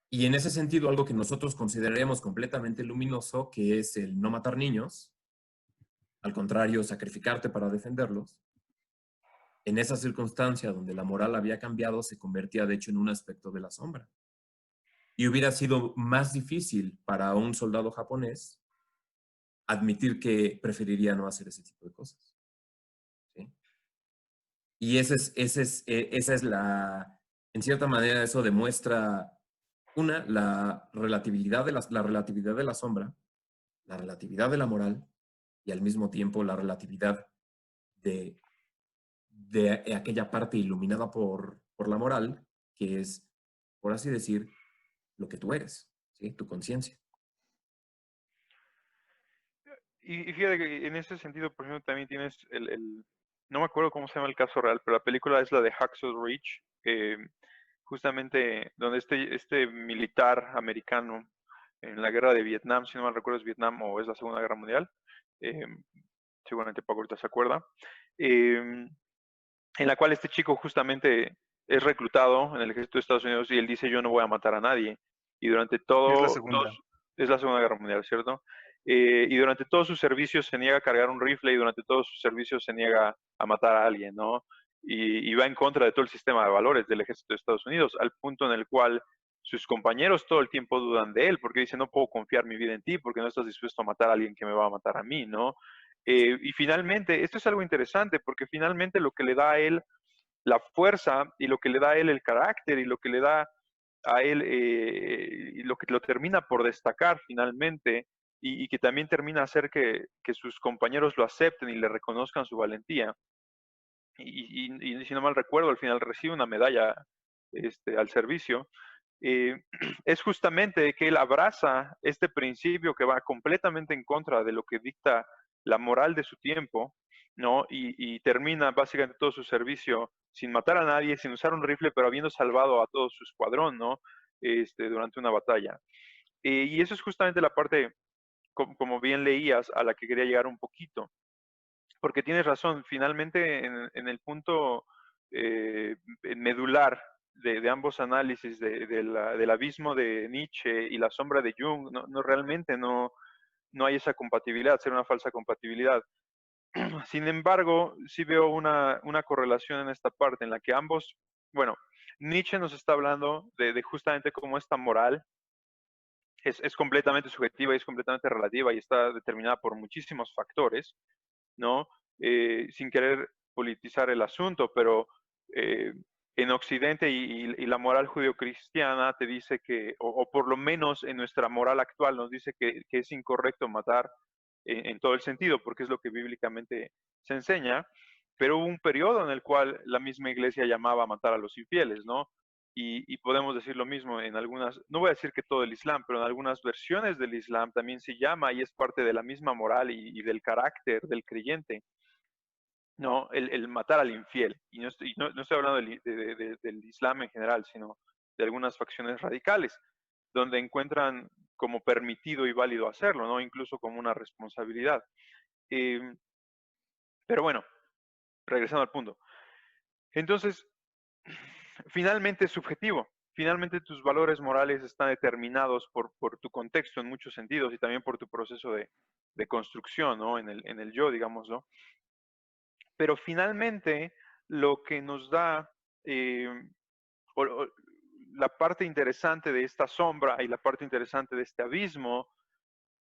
Y en ese sentido, algo que nosotros consideraríamos completamente luminoso, que es el no matar niños, al contrario, sacrificarte para defenderlos, en esa circunstancia donde la moral había cambiado, se convertía de hecho en un aspecto de la sombra. Y hubiera sido más difícil para un soldado japonés admitir que preferiría no hacer ese tipo de cosas. ¿Sí? Y en cierta manera, eso demuestra, la relatividad la relatividad de la sombra, la relatividad de la moral y al mismo tiempo la relatividad de, de aquella parte iluminada por la moral, que es, por así decir, lo que tú eres, ¿sí? Tu conciencia. Y fíjate que en ese sentido, por ejemplo, también tienes no me acuerdo cómo se llama el caso real, pero la película es la de Hacksaw Ridge, justamente donde este militar americano en la guerra de Vietnam, si no mal recuerdo es Vietnam o es la Segunda Guerra Mundial, eh, seguramente Paco ahorita se acuerda, eh, en la cual este chico justamente es reclutado en el ejército de Estados Unidos y él dice yo no voy a matar a nadie. Y durante Es la todo, segunda. es la Segunda Guerra Mundial, ¿cierto? Y durante todos sus servicios se niega a cargar un rifle y durante todos sus servicios se niega a matar a alguien, ¿no? Y va en contra de todo el sistema de valores del ejército de Estados Unidos, al punto en el cual sus compañeros todo el tiempo dudan de él, porque dicen, no puedo confiar mi vida en ti, porque no estás dispuesto a matar a alguien que me va a matar a mí, ¿no? Y finalmente, esto es algo interesante, porque finalmente lo que le da a él la fuerza y lo que le da a él el carácter y lo que le da a él y lo que lo termina por destacar finalmente y que también termina a hacer que sus compañeros lo acepten y le reconozcan su valentía. Y si no mal recuerdo, al final recibe una medalla al servicio. Es justamente que él abraza este principio que va completamente en contra de lo que dicta la moral de su tiempo, ¿no? Y termina básicamente todo su servicio sin matar a nadie, sin usar un rifle, pero habiendo salvado a todo su escuadrón, ¿no? Durante una batalla. Y eso es justamente la parte, como bien leías, a la que quería llegar un poquito. Porque tienes razón, finalmente en el punto medular de ambos análisis, del abismo de Nietzsche y la sombra de Jung, realmente no hay esa compatibilidad, ser una falsa compatibilidad. Sin embargo, sí veo una correlación en esta parte en la que ambos, bueno, Nietzsche nos está hablando de justamente cómo esta moral es completamente subjetiva y es completamente relativa y está determinada por muchísimos factores, ¿no? Sin querer politizar el asunto, pero eh, en Occidente y la moral judeocristiana te dice que, o por lo menos en nuestra moral actual nos dice que es incorrecto matar en todo el sentido, porque es lo que bíblicamente se enseña, pero hubo un periodo en el cual la misma iglesia llamaba a matar a los infieles, ¿no? Y podemos decir lo mismo en algunas, no voy a decir que todo el Islam, pero en algunas versiones del Islam también se llama y es parte de la misma moral y del carácter del creyente, ¿no? El matar al infiel. Y no estoy hablando del Islam en general, sino de algunas facciones radicales, donde encuentran como permitido y válido hacerlo, ¿no? Incluso como una responsabilidad. Eh, pero bueno, regresando al punto. Entonces, finalmente es subjetivo. Finalmente tus valores morales están determinados por tu contexto en muchos sentidos y también por tu proceso de construcción, ¿no? En el yo, digámoslo. Pero finalmente lo que nos da eh, la parte interesante de esta sombra y la parte interesante de este abismo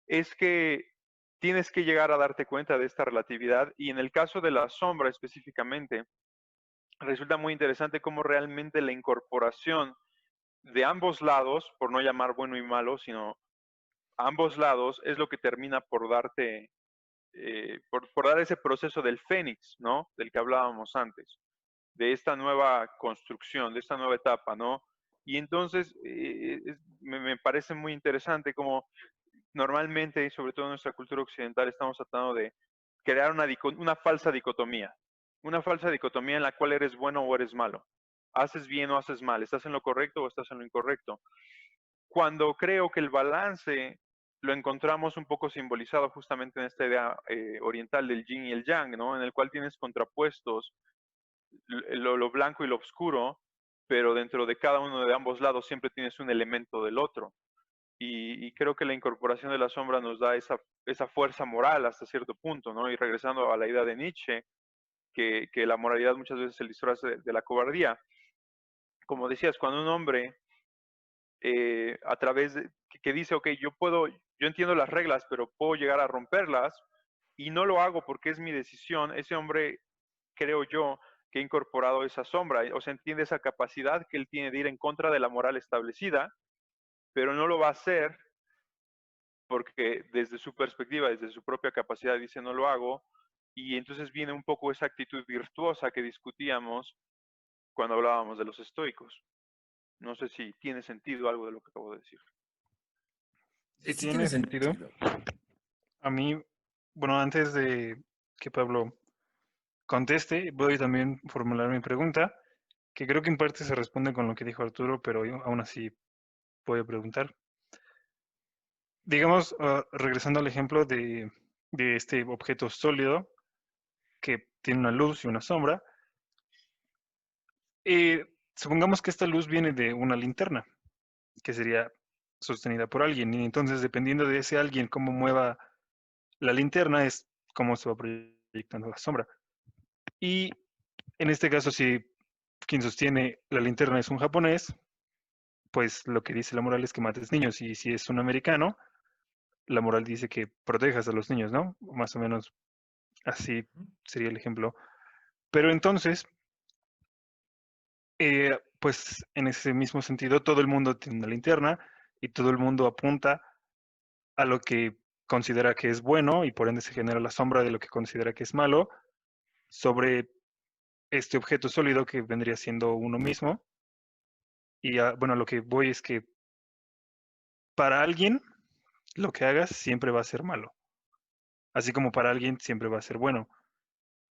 es que tienes que llegar a darte cuenta de esta relatividad y en el caso de la sombra específicamente, resulta muy interesante cómo realmente la incorporación de ambos lados, por no llamar bueno y malo, sino ambos lados, es lo que termina por darte, por dar ese proceso del fénix, ¿no? Del que hablábamos antes, de esta nueva construcción, de esta nueva etapa, ¿no? Y entonces me parece muy interesante como normalmente, y sobre todo en nuestra cultura occidental, estamos tratando de crear una falsa dicotomía. Una falsa dicotomía en la cual eres bueno o eres malo. Haces bien o haces mal. Estás en lo correcto o estás en lo incorrecto. Cuando creo que el balance lo encontramos un poco simbolizado justamente en esta idea oriental del yin y el yang, ¿no? En el cual tienes contrapuestos lo blanco y lo oscuro, pero dentro de cada uno de ambos lados siempre tienes un elemento del otro. Y creo que la incorporación de la sombra nos da esa fuerza moral hasta cierto punto, ¿no? Y regresando a la idea de Nietzsche, que la moralidad muchas veces se disfraz de la cobardía. Como decías, cuando un hombre a través de, que dice, ok, yo entiendo las reglas, pero puedo llegar a romperlas y no lo hago porque es mi decisión, ese hombre, creo yo, que ha incorporado esa sombra, o sea, entiende esa capacidad que él tiene de ir en contra de la moral establecida, pero no lo va a hacer porque desde su perspectiva, desde su propia capacidad, dice no lo hago, y entonces viene un poco esa actitud virtuosa que discutíamos cuando hablábamos de los estoicos. No sé si tiene sentido algo de lo que acabo de decir. Sí Sí tiene tiene sentido. sentido. A mí, bueno, antes de que Pablo conteste, voy también a formular mi pregunta, que creo que en parte se responde con lo que dijo Arturo, pero yo aún así voy a preguntar. Digamos, regresando al ejemplo de este objeto sólido que tiene una luz y una sombra, supongamos que esta luz viene de una linterna, que sería sostenida por alguien, y entonces dependiendo de ese alguien cómo mueva la linterna es cómo se va proyectando la sombra. Y en este caso, si quien sostiene la linterna es un japonés, pues lo que dice la moral es que mates niños, y si es un americano, la moral dice que protejas a los niños, ¿no? Más o menos así sería el ejemplo. Pero entonces, pues en ese mismo sentido, todo el mundo tiene una linterna y todo el mundo apunta a lo que considera que es bueno y por ende se genera la sombra de lo que considera que es malo sobre este objeto sólido que vendría siendo uno mismo. Y bueno, lo que voy es que para alguien lo que hagas siempre va a ser malo. Así como para alguien siempre va a ser bueno.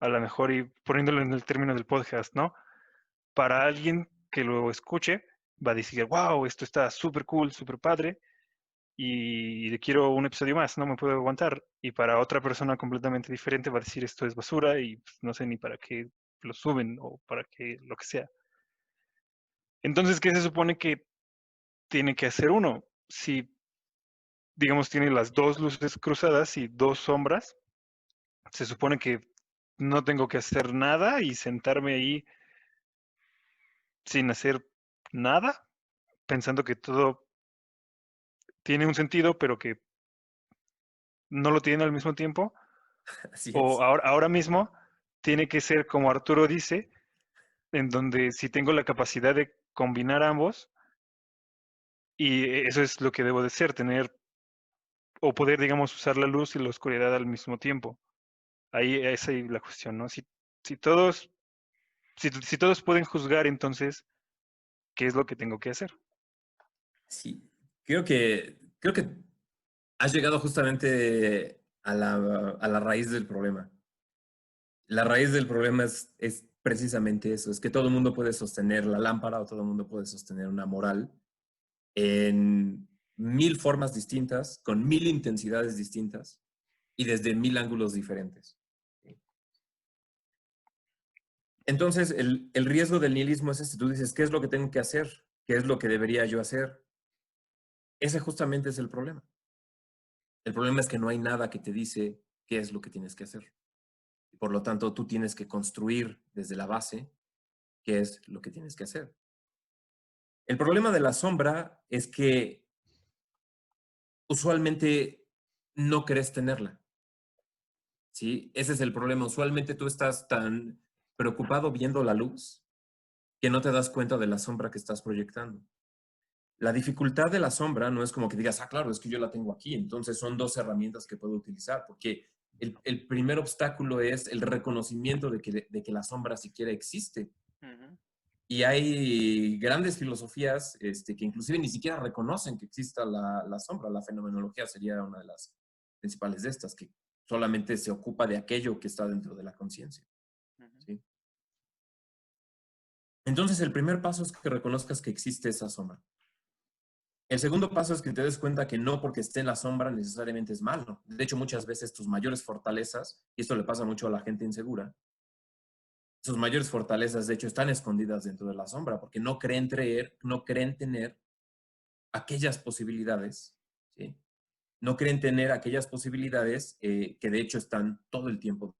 A lo mejor, y poniéndolo en el término del podcast, ¿no? Para alguien que lo escuche, va a decir, wow, esto está súper cool, súper padre, y quiero un episodio más, no me puedo aguantar. Y para otra persona completamente diferente va a decir, esto es basura y pues, no sé ni para qué lo suben o para qué, lo que sea. Entonces, ¿qué se supone que tiene que hacer uno? Si, digamos, tiene las dos luces cruzadas y dos sombras, se supone que no tengo que hacer nada y sentarme ahí sin hacer nada, pensando que todo tiene un sentido, pero que no lo tiene al mismo tiempo. Así O es. ahora mismo tiene que ser como Arturo dice, en donde si tengo la capacidad de combinar ambos, y eso es lo que debo de ser, tener o poder, digamos, usar la luz y la oscuridad al mismo tiempo. Ahí es ahí la cuestión, ¿no? Si todos, si todos pueden juzgar, entonces, ¿qué es lo que tengo que hacer? Sí, creo que has llegado justamente a la raíz del problema. La raíz del problema es precisamente eso, es que todo el mundo puede sostener la lámpara o todo el mundo puede sostener una moral en 1000 formas distintas, con 1000 intensidades distintas y desde 1000 ángulos diferentes. Entonces, el riesgo del nihilismo es este. Tú dices, ¿qué es lo que tengo que hacer? ¿Qué es lo que debería yo hacer? Ese justamente es el problema. El problema es que no hay nada que te dice qué es lo que tienes que hacer. Y por lo tanto, tú tienes que construir desde la base qué es lo que tienes que hacer. El problema de la sombra es que usualmente no querés tenerla, ¿sí? Ese es el problema. Usualmente tú estás tan preocupado viendo la luz que no te das cuenta de la sombra que estás proyectando. La dificultad de la sombra no es como que digas, ah, claro, es que yo la tengo aquí. Entonces son dos herramientas que puedo utilizar, porque el primer obstáculo es el reconocimiento de que la sombra siquiera existe. Ujú. Y hay grandes filosofías que inclusive ni siquiera reconocen que exista la sombra. La fenomenología sería una de las principales de estas, que solamente se ocupa de aquello que está dentro de la conciencia. Ujú. ¿Sí? Entonces, el primer paso es que reconozcas que existe esa sombra. El segundo paso es que te des cuenta que no porque esté en la sombra necesariamente es malo. De hecho, muchas veces tus mayores fortalezas, y esto le pasa mucho a la gente insegura, sus mayores fortalezas de hecho están escondidas dentro de la sombra porque no creen tener aquellas posibilidades, ¿sí? No creen tener aquellas posibilidades que de hecho están todo el tiempo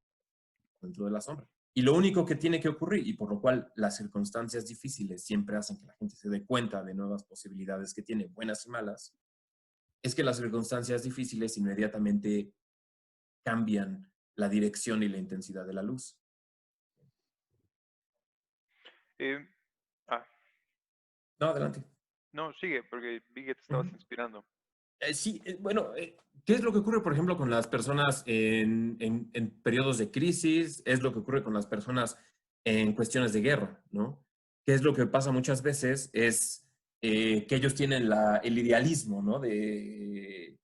dentro de la sombra. Y lo único que tiene que ocurrir, y por lo cual las circunstancias difíciles siempre hacen que la gente se dé cuenta de nuevas posibilidades que tiene, buenas y malas, es que las circunstancias difíciles inmediatamente cambian la dirección y la intensidad de la luz. Eh, ah, No, adelante. no, sigue, porque vi que te Uh estabas -huh. inspirando. Sí, bueno, ¿qué es lo que ocurre, por ejemplo, con las personas en periodos de crisis? Es lo que ocurre con las personas en cuestiones de guerra, ¿no? ¿Qué es lo que pasa muchas veces? Es que ellos tienen el idealismo, ¿no? Eh,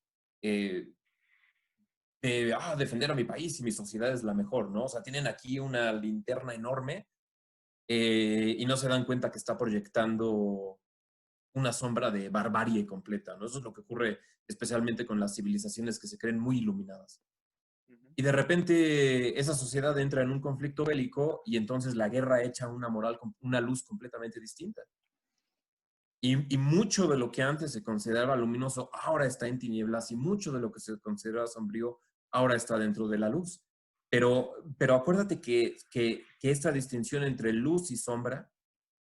defender a mi país y mi sociedad es la mejor, ¿no? O sea, tienen aquí una linterna enorme y no se dan cuenta que está proyectando una sombra de barbarie completa, ¿no? Eso es lo que ocurre especialmente con las civilizaciones que se creen muy iluminadas. Ujú. Y de repente esa sociedad entra en un conflicto bélico y entonces la guerra echa una moral, una luz completamente distinta. Y mucho de lo que antes se consideraba luminoso ahora está en tinieblas y mucho de lo que se consideraba sombrío ahora está dentro de la luz. Pero acuérdate que esta distinción entre luz y sombra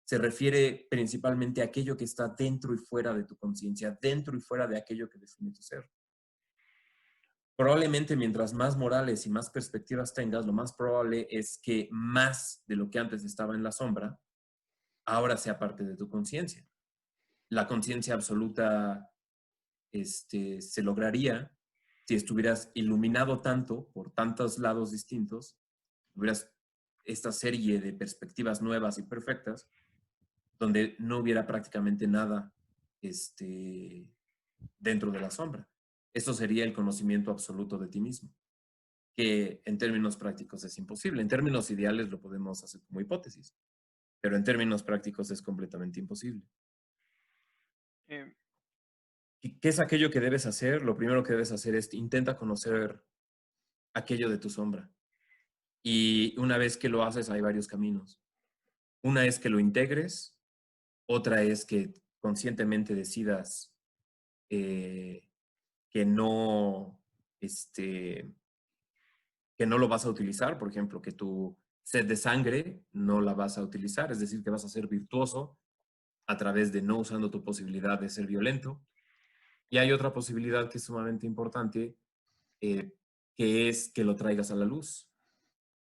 se refiere principalmente a aquello que está dentro y fuera de tu conciencia, dentro y fuera de aquello que define tu ser. Probablemente mientras más morales y más perspectivas tengas, lo más probable es que más de lo que antes estaba en la sombra, ahora sea parte de tu conciencia. La conciencia absoluta se lograría si estuvieras iluminado tanto por tantos lados distintos, tuvieras esta serie de perspectivas nuevas y perfectas, donde no hubiera prácticamente nada dentro de la sombra. Esto sería el conocimiento absoluto de ti mismo. que en términos prácticos es imposible. En términos ideales lo podemos hacer como hipótesis, pero en términos prácticos es completamente imposible. Eh, ¿Y qué es aquello que debes hacer? Lo primero que debes hacer es intenta conocer aquello de tu sombra. Y una vez que lo haces, hay varios caminos. Una es que lo integres, otra es que conscientemente decidas que no, este, que no lo vas a utilizar, por ejemplo, que tu sed de sangre no la vas a utilizar, es decir, que vas a ser virtuoso a través de no usando tu posibilidad de ser violento. Y hay otra posibilidad que es sumamente importante, eh, que es que lo traigas a la luz,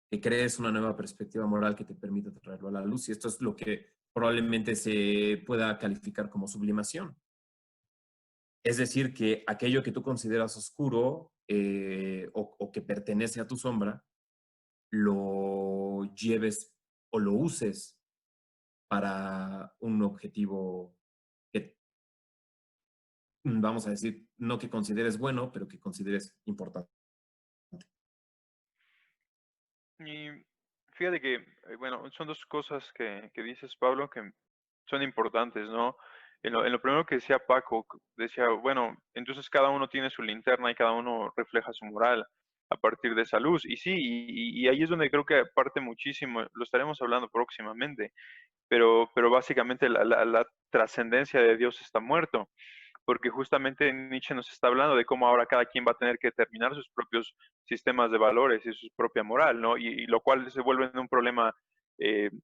que crees una nueva perspectiva moral que te permita traerlo a la luz. Y esto es lo que probablemente se pueda calificar como sublimación. Es decir, que aquello que tú consideras oscuro o que pertenece a tu sombra, lo lleves o lo uses para un objetivo que, vamos a decir, no que consideres bueno, pero que consideres importante. y fíjate que, bueno, son dos cosas que dices, Pablo, que son importantes, ¿no? En lo primero que decía Paco, decía, bueno, entonces cada uno tiene su linterna y cada uno refleja su moral a partir de esa luz. Y sí, y ahí es donde creo que parte muchísimo, lo estaremos hablando próximamente, pero básicamente la trascendencia de Dios está muerto, porque justamente Nietzsche nos está hablando de cómo ahora cada quien va a tener que determinar sus propios sistemas de valores y su propia moral, ¿no? Y lo cual se vuelve un problema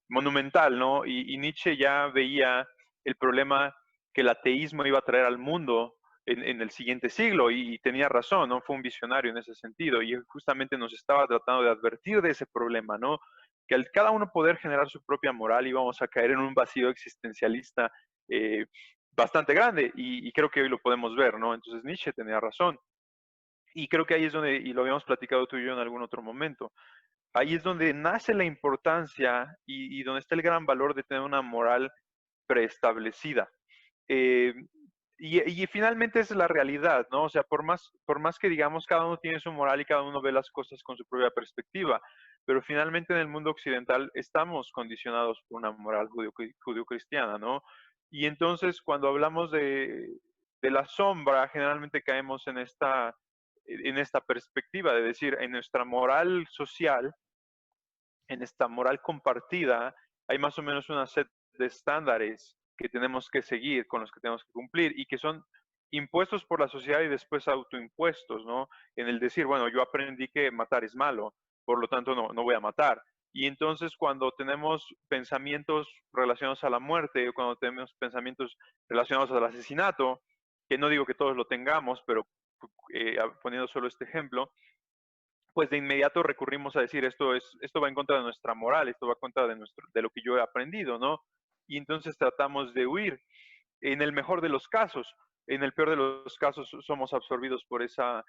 monumental, ¿no? Y Nietzsche ya veía el problema que el ateísmo iba a traer al mundo en el siguiente siglo y tenía razón, ¿no? Fue un visionario en ese sentido y justamente nos estaba tratando de advertir de ese problema, ¿no? Que al cada uno poder generar su propia moral íbamos a caer en un vacío existencialista eh, bastante grande y creo que hoy lo podemos ver, ¿no? Entonces Nietzsche tenía razón. Y creo que ahí es donde, y lo habíamos platicado tú y yo en algún otro momento, ahí es donde nace la importancia y donde está el gran valor de tener una moral preestablecida. Eh, y finalmente esa es la realidad, ¿no? O sea, por más que digamos, cada uno tiene su moral y cada uno ve las cosas con su propia perspectiva, pero finalmente en el mundo occidental estamos condicionados por una moral judío-cristiana, ¿no? Y entonces cuando hablamos de la sombra, generalmente caemos en esta perspectiva de decir, en nuestra moral social, en esta moral compartida, hay más o menos una set de estándares que tenemos que seguir, con los que tenemos que cumplir y que son impuestos por la sociedad y después autoimpuestos, ¿no? En el decir, bueno, yo aprendí que matar es malo, por lo tanto no voy a matar. Y entonces cuando tenemos pensamientos relacionados a la muerte o cuando tenemos pensamientos relacionados al asesinato, que no digo que todos lo tengamos, pero poniendo solo este ejemplo, pues de inmediato recurrimos a decir esto va en contra de nuestra moral, esto va en contra de lo que yo he aprendido, ¿no? Y entonces tratamos de huir. En el mejor de los casos, en el peor de los casos somos absorbidos por esa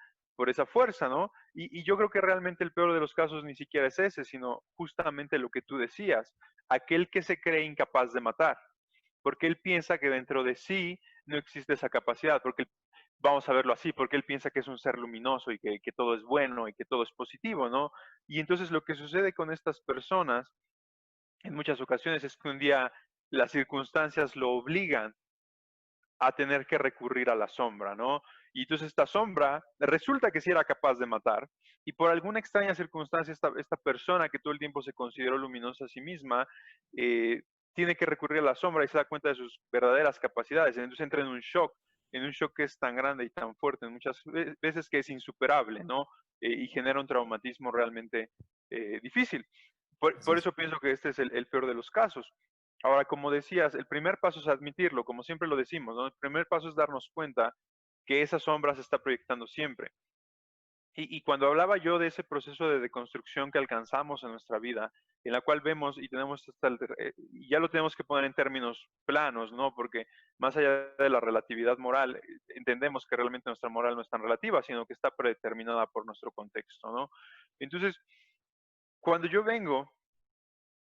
fuerza, ¿no? Y yo creo que realmente el peor de los casos ni siquiera es ese, sino justamente lo que tú decías, aquel que se cree incapaz de matar, porque él piensa que dentro de sí no existe esa capacidad, porque vamos a verlo así, porque él piensa que es un ser luminoso y que todo es bueno y que todo es positivo, ¿no? Y entonces lo que sucede con estas personas en muchas ocasiones es que un día las circunstancias lo obligan a tener que recurrir a la sombra, ¿no? Y entonces esta sombra resulta que sí era capaz de matar y por alguna extraña circunstancia esta persona que todo el tiempo se consideró luminosa a sí misma, tiene que recurrir a la sombra y se da cuenta de sus verdaderas capacidades. Entonces entra en un shock que es tan grande y tan fuerte muchas veces que es insuperable, ¿no? Y genera un traumatismo realmente difícil. Por eso pienso que este es el peor de los casos. Ahora, como decías, el primer paso es admitirlo, como siempre lo decimos, ¿no? El primer paso es darnos cuenta que esa sombra se está proyectando siempre. Y cuando hablaba yo de ese proceso de deconstrucción que alcanzamos en nuestra vida, en la cual vemos y tenemos y ya lo tenemos que poner en términos planos, ¿no? Porque más allá de la relatividad moral, entendemos que realmente nuestra moral no es tan relativa, sino que está predeterminada por nuestro contexto, ¿no? Entonces, cuando yo vengo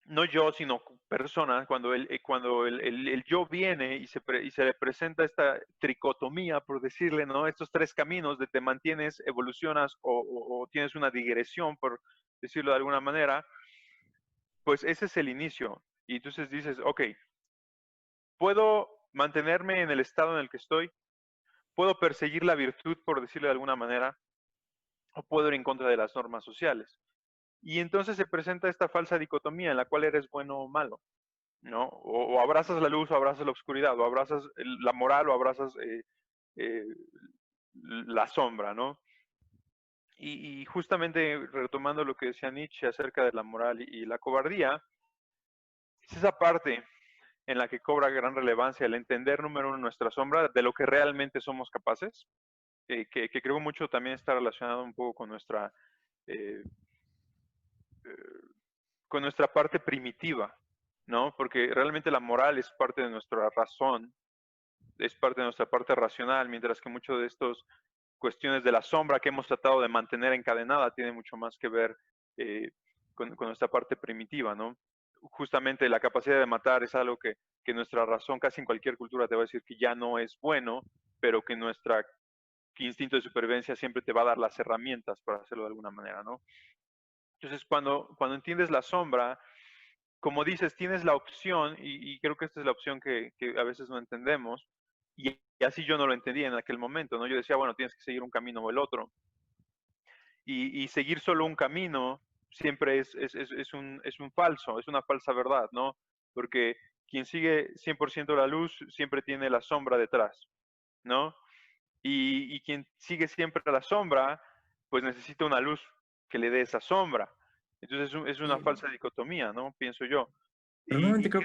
no yo, sino persona, cuando el yo viene y se le presenta esta tricotomía, por decirle, ¿no? Estos tres caminos de te mantienes, evolucionas o tienes una digresión, por decirlo de alguna manera, pues ese es el inicio. Y entonces dices, ok, puedo mantenerme en el estado en el que estoy, puedo perseguir la virtud, por decirlo de alguna manera, o puedo ir en contra de las normas sociales. Y entonces se presenta esta falsa dicotomía en la cual eres bueno o malo, ¿no? O abrazas la luz o abrazas la oscuridad, o abrazas la moral o abrazas eh, la sombra, ¿no? Y justamente retomando lo que decía Nietzsche acerca de la moral y la cobardía, es esa parte en la que cobra gran relevancia el entender, número uno, nuestra sombra, de lo que realmente somos capaces, que creo mucho también está relacionado un poco eh, eh, con nuestra parte primitiva, ¿no? Porque realmente la moral es parte de nuestra razón, es parte de nuestra parte racional, mientras que muchas de estas cuestiones de la sombra que hemos tratado de mantener encadenada tiene mucho más que ver eh, con nuestra parte primitiva, ¿no? Justamente la capacidad de matar es algo que nuestra razón casi en cualquier cultura te va a decir que ya no es bueno, pero que nuestra instinto de supervivencia siempre te va a dar las herramientas para hacerlo de alguna manera, ¿no? Entonces, cuando entiendes la sombra, como dices, tienes la opción, y creo que esta es la opción que a veces no entendemos, y así yo no lo entendía en aquel momento, ¿no? Yo decía, bueno, tienes que seguir un camino o el otro, y seguir solo un camino siempre es un falso, es una falsa verdad, ¿no? Porque quien sigue 100% la luz siempre tiene la sombra detrás, ¿no? Y quien sigue siempre la sombra, pues necesita una luz que le dé esa sombra. Entonces es una Sí, falsa dicotomía, ¿no? Pienso yo. pero Y, nuevamente y creo,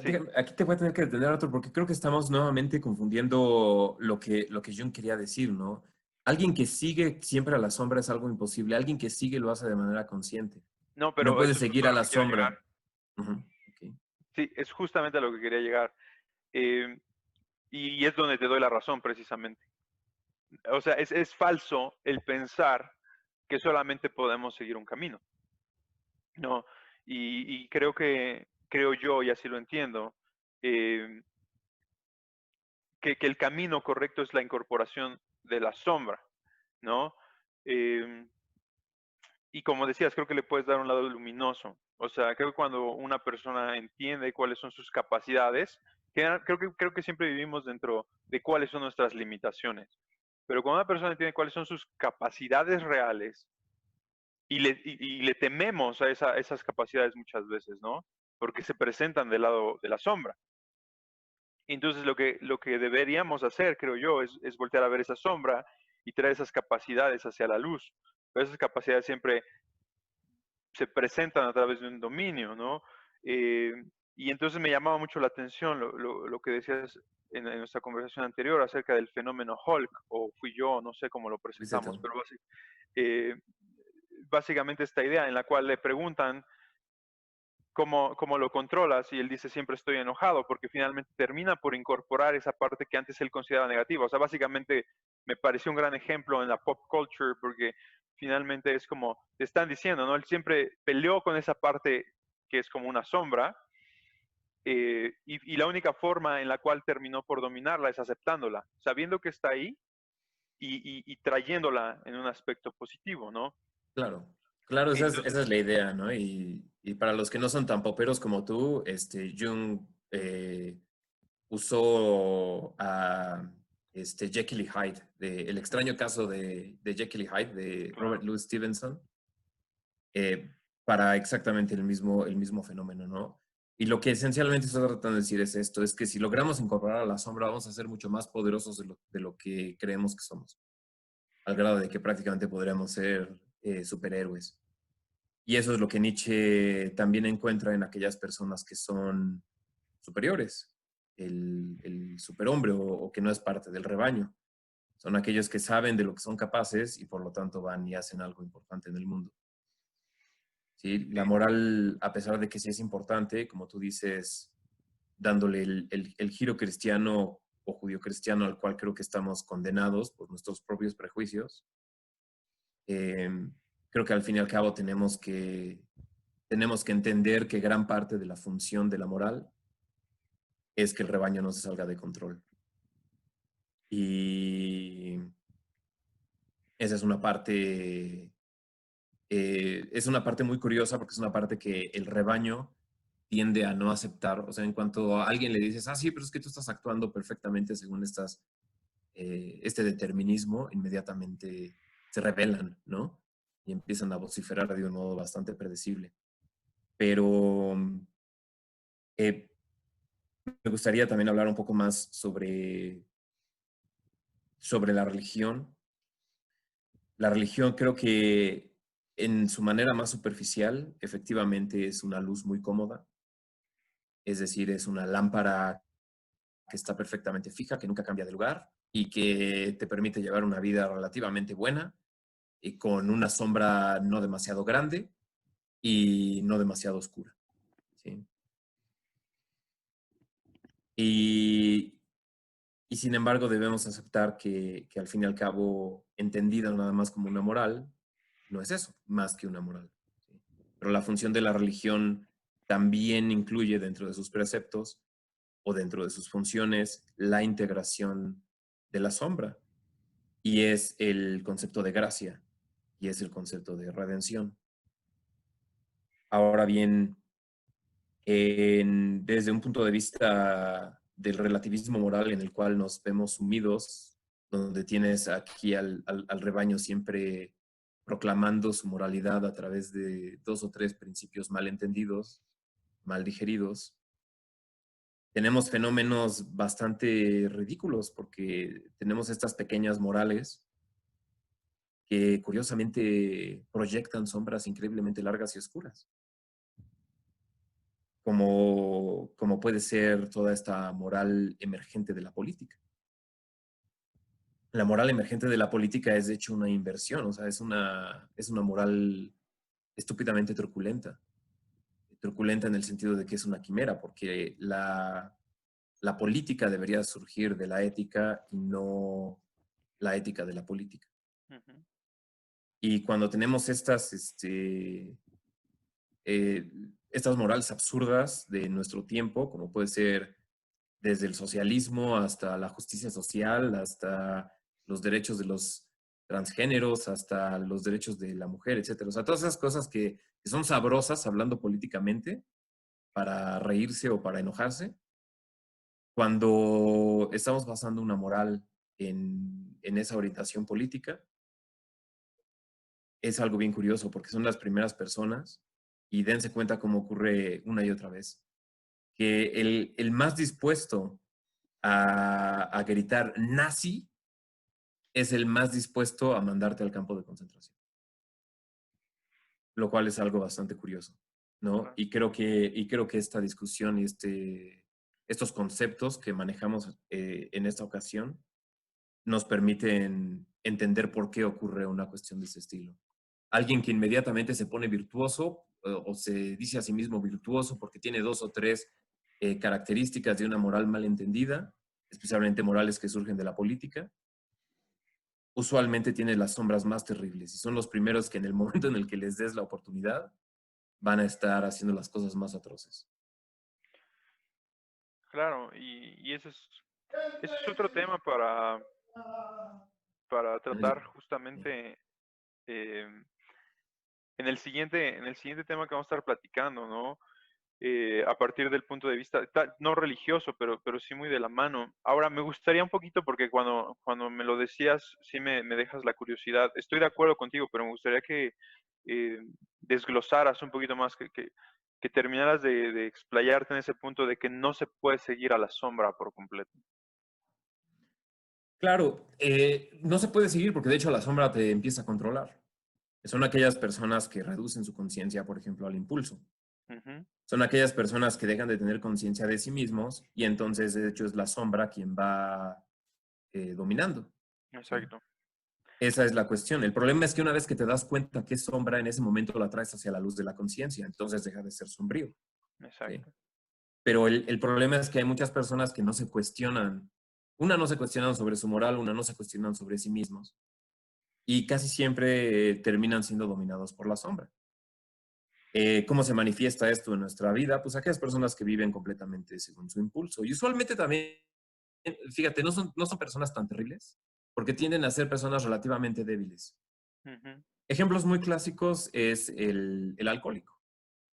sí, aquí te voy a tener que detener, Arthur, porque creo que estamos nuevamente confundiendo lo que Jung quería decir, ¿no? Alguien que sigue siempre a la sombra es algo imposible. Alguien que sigue lo hace de manera consciente. no, Y no pero puede eso es seguir justo a a lo la que quiero sombra. llegar. Ujú, ok. Sí, es justamente a lo que quería llegar. Eh, y es donde te doy la razón, precisamente. O sea, es falso el pensar que solamente podemos seguir un camino, ¿no? Y creo yo, y así lo entiendo, eh, que el camino correcto es la incorporación de la sombra, ¿no? Eh, y como decías, creo que le puedes dar un lado luminoso. O sea, creo que cuando una persona entiende cuáles son sus capacidades, creo que siempre vivimos dentro de cuáles son nuestras limitaciones. Pero cuando una persona entiende cuáles son sus capacidades reales y le tememos a esas capacidades muchas veces, ¿no? Porque se presentan del lado de la sombra. Entonces lo que deberíamos hacer, creo yo, es voltear a ver esa sombra y traer esas capacidades hacia la luz. Pero esas capacidades siempre se presentan a través de un dominio, ¿no? Eh, y entonces me llamaba mucho la atención lo que decías en nuestra conversación anterior acerca del fenómeno Hulk, o fui yo, no sé cómo lo presentamos, Listo. pero eh, básicamente esta idea en la cual le preguntan cómo lo controlas y él dice siempre estoy enojado porque finalmente termina por incorporar esa parte que antes él consideraba negativa. O sea, básicamente me pareció un gran ejemplo en la pop culture porque finalmente es como te están diciendo, ¿no? Él siempre peleó con esa parte que es como una sombra y la única forma en la cual terminó por dominarla es aceptándola, sabiendo que está ahí y trayéndola en un aspecto positivo, ¿no? Claro. Claro, esa es Entonces, la idea, ¿no? Y para los que no son tan poperos como tú, Jung usó a Jekyll y Hyde, el extraño caso de Jekyll y Hyde de Robert claro. Louis Stevenson, eh, para exactamente el mismo fenómeno, ¿no? Y lo que esencialmente está tratando de decir es esto, es que si logramos incorporar a la sombra, vamos a ser mucho más poderosos de lo que creemos que somos, al grado de que prácticamente podríamos ser superhéroes. Y eso es lo que Nietzsche también encuentra en aquellas personas que son superiores, el superhombre o que no es parte del rebaño. Son aquellos que saben de lo que son capaces y por lo tanto van y hacen algo importante en el mundo. ¿Sí? La moral, a pesar de que sí es importante, como tú dices, dándole el giro cristiano o judío cristiano al cual creo que estamos condenados por nuestros propios prejuicios, creo que al fin y al cabo tenemos que tenemos que entender que gran parte de la función de la moral es que el rebaño no se salga de control. Y esa es una parte muy curiosa porque es una parte que el rebaño tiende a no aceptar. O sea, en cuanto a alguien le dices, sí, pero es que tú estás actuando perfectamente según este determinismo, inmediatamente se rebelan, ¿no? Y empiezan a vociferar de un modo bastante predecible. Pero me gustaría también hablar un poco más sobre la religión. La religión creo que en su manera más superficial, efectivamente es una luz muy cómoda. Es decir, es una lámpara que está perfectamente fija, que nunca cambia de lugar y que te permite llevar una vida relativamente buena y con una sombra no demasiado grande y no demasiado oscura. ¿Sí? Y sin embargo debemos aceptar que al fin y al cabo, entendida nada más como una moral, no es eso, más que una moral. ¿Sí? Pero la función de la religión también incluye dentro de sus preceptos o dentro de sus funciones la integración de la sombra. Y es el concepto de gracia y es el concepto de redención. Ahora bien, desde un punto de vista del relativismo moral en el cual nos vemos sumidos, donde tienes aquí al rebaño siempre proclamando su moralidad a través de 2 o 3 principios mal entendidos, mal digeridos, tenemos fenómenos bastante ridículos porque tenemos estas pequeñas morales que curiosamente proyectan sombras increíblemente largas y oscuras. Como puede ser toda esta moral emergente de la política. La moral emergente de la política es de hecho una inversión, o sea, es una moral estúpidamente truculenta. Truculenta en el sentido de que es una quimera, porque la política debería surgir de la ética y no la ética de la política. Ujú. Y cuando tenemos estas morales absurdas de nuestro tiempo, como puede ser desde el socialismo hasta la justicia social, hasta los derechos de los transgéneros, hasta los derechos de la mujer, etcétera. O sea, todas esas cosas que son sabrosas hablando políticamente para reírse o para enojarse, cuando estamos basando una moral en esa orientación política, es algo bien curioso porque son las primeras personas, y dense cuenta cómo ocurre una y otra vez, que el más dispuesto a gritar nazi es el más dispuesto a mandarte al campo de concentración. Lo cual es algo bastante curioso, ¿no? Claro. Y creo que esta discusión y estos conceptos que manejamos en esta ocasión nos permiten entender por qué ocurre una cuestión de ese estilo. Alguien que inmediatamente se pone virtuoso o se dice a sí mismo virtuoso porque tiene 2 o 3 características de una moral mal entendida, especialmente morales que surgen de la política, usualmente tiene las sombras más terribles y son los primeros que en el momento en el que les des la oportunidad van a estar haciendo las cosas más atroces. Claro, y ese es otro tema para tratar justamente eh, en el siguiente tema que vamos a estar platicando, ¿no? A partir del punto de vista, no religioso, pero sí muy de la mano. Ahora, me gustaría un poquito, porque cuando me lo decías, sí me dejas la curiosidad. Estoy de acuerdo contigo, pero me gustaría que eh, desglosaras un poquito más, que terminaras de explayarte en ese punto de que no se puede seguir a la sombra por completo. Claro, no se puede seguir porque de hecho la sombra te empieza a controlar. Son aquellas personas que reducen su conciencia, por ejemplo, al impulso. Ujú. Son aquellas personas que dejan de tener conciencia de sí mismos y entonces de hecho es la sombra quien va dominando. ¿Sí? Exacto. Esa es la cuestión. El problema es que una vez que te das cuenta que es sombra, en ese momento la traes hacia la luz de la conciencia, entonces deja de ser sombrío. ¿Sí? Exacto. Pero el problema es que hay muchas personas que no se cuestionan. Una, no se cuestionan sobre su moral, una, no se cuestionan sobre sí mismos. Y casi siempre terminan siendo dominados por la sombra. ¿Cómo se manifiesta esto en nuestra vida? Pues aquellas personas que viven completamente según su impulso. Y usualmente también, fíjate, no son personas tan terribles, porque tienden a ser personas relativamente débiles. Ujú, Ejemplos muy clásicos es el alcohólico.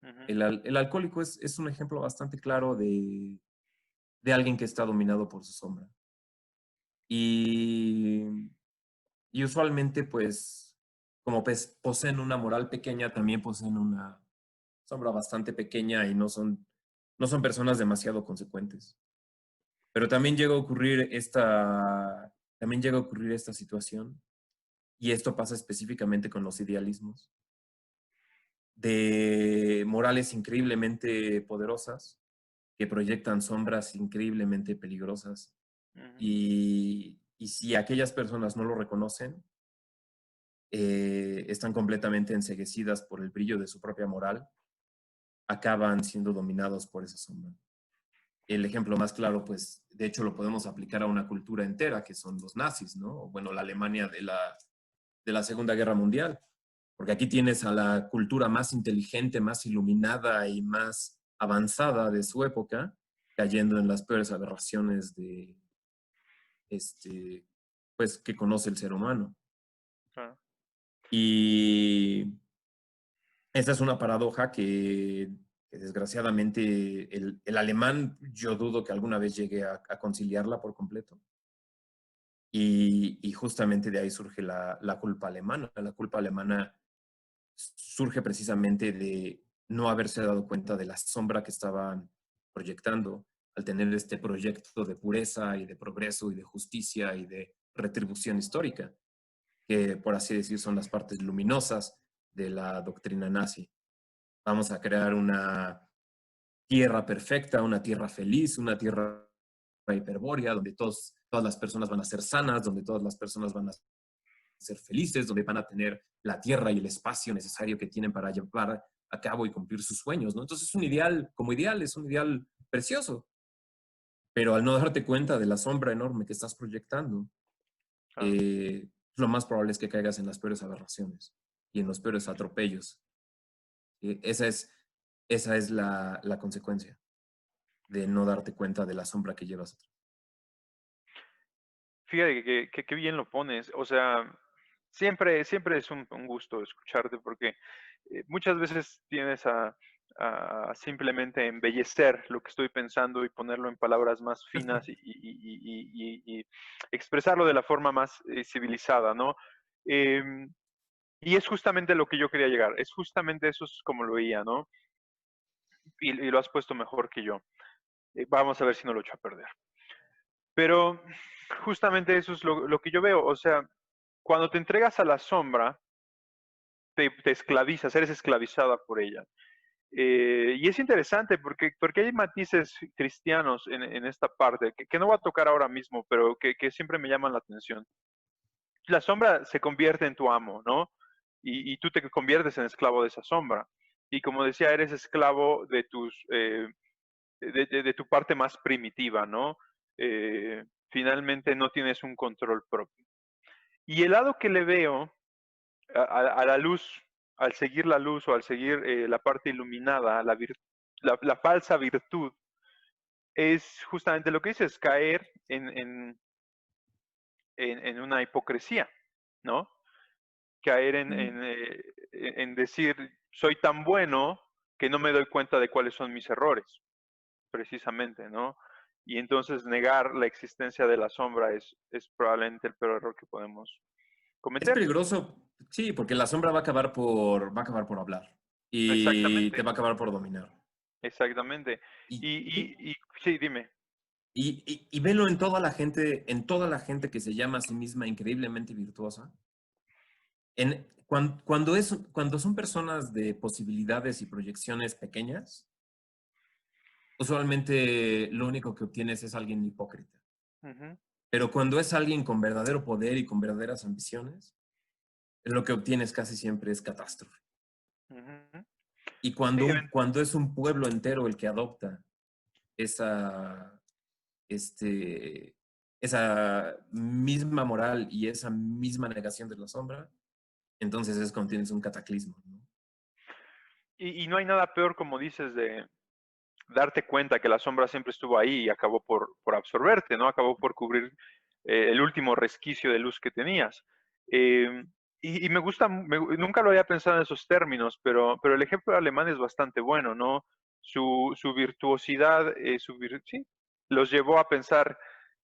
ujú, El alcohólico es un ejemplo bastante claro de alguien que está dominado por su sombra. Y, y usualmente, pues, como poseen una moral pequeña, también poseen una sombra bastante pequeña y no son personas demasiado consecuentes. Pero también llega a ocurrir esta situación, y esto pasa específicamente con los idealismos, de morales increíblemente poderosas que proyectan sombras increíblemente peligrosas. ujú. Y si aquellas personas no lo reconocen, están completamente enceguecidas por el brillo de su propia moral, acaban siendo dominados por esa sombra. El ejemplo más claro, pues, de hecho lo podemos aplicar a una cultura entera, que son los nazis, ¿no? Bueno, la Alemania de la Segunda Guerra Mundial. Porque aquí tienes a la cultura más inteligente, más iluminada y más avanzada de su época, cayendo en las peores aberraciones este, pues, que conoce el ser humano. Claro. Y esta es una paradoja que desgraciadamente el alemán, yo dudo que alguna vez llegue a conciliarla por completo. Y justamente de ahí surge la culpa alemana. La culpa alemana surge precisamente de no haberse dado cuenta de la sombra que estaban proyectando al tener este proyecto de pureza y de progreso y de justicia y de retribución histórica, que por así decir son las partes luminosas de la doctrina nazi. Vamos a crear una tierra perfecta, una tierra feliz, una tierra hiperbórea, donde todas las personas van a ser sanas, donde todas las personas van a ser felices, donde van a tener la tierra y el espacio necesario que tienen para llevar a cabo y cumplir sus sueños, ¿no? Entonces es un ideal, como ideal, es un ideal precioso, pero al no darte cuenta de la sombra enorme que estás proyectando, Claro. lo más probable es que caigas en las peores aberraciones y en los peores atropellos. Eh, esa es, esa es la consecuencia de no darte cuenta de la sombra que llevas atrás. Fíjate que bien lo pones. O sea, siempre es un gusto escucharte porque muchas veces tienes a simplemente embellecer lo que estoy pensando y ponerlo en palabras más finas y expresarlo de la forma más civilizada, ¿no? Em, y es justamente lo que yo quería llegar. Es justamente eso es como lo veía, ¿no? Y lo has puesto mejor que yo. Vamos a ver si no lo echo a perder. Pero justamente eso es lo que yo veo. O sea, cuando te entregas a la sombra, te esclavizas, eres esclavizada por ella. Y es interesante porque hay matices cristianos en esta parte que no voy a tocar ahora mismo, pero que siempre me llaman la atención. La sombra se convierte en tu amo, ¿no? Y tú te conviertes en esclavo de esa sombra. Y como decía, eres esclavo de de tu parte más primitiva, ¿no? Finalmente no tienes un control propio. Y el lado que le veo a la luz, al seguir la luz o al seguir la parte iluminada, la falsa virtud, es justamente lo que dices, caer en una hipocresía, ¿no? Caer en decir, soy tan bueno que no me doy cuenta de cuáles son mis errores, precisamente, ¿no? Y entonces negar la existencia de la sombra es probablemente el peor error que podemos Es cometer. peligroso, sí, porque la sombra va a acabar por hablar y te Exactamente, va a acabar por dominar. exactamente. Y, Sí, dime. y velo en toda la gente que se llama a sí misma increíblemente virtuosa. Cuando son personas de posibilidades y proyecciones pequeñas, usualmente lo único que obtienes es alguien hipócrita. Ujú, Pero cuando es alguien con verdadero poder y con verdaderas ambiciones, lo que obtienes casi siempre es catástrofe. ujú. Y Sí, cuando es un pueblo entero el que adopta esa, este, esa misma moral y esa misma negación de la sombra, entonces es cuando tienes un cataclismo, ¿no? Y no hay nada peor, como dices, de darte cuenta que la sombra siempre estuvo ahí y acabó por absorberte, ¿no? Acabó por cubrir el último resquicio de luz que tenías. Eh, y me gusta, nunca lo había pensado en esos términos, pero el ejemplo alemán es bastante bueno, ¿no? Su virtuosidad, sí, los llevó a pensar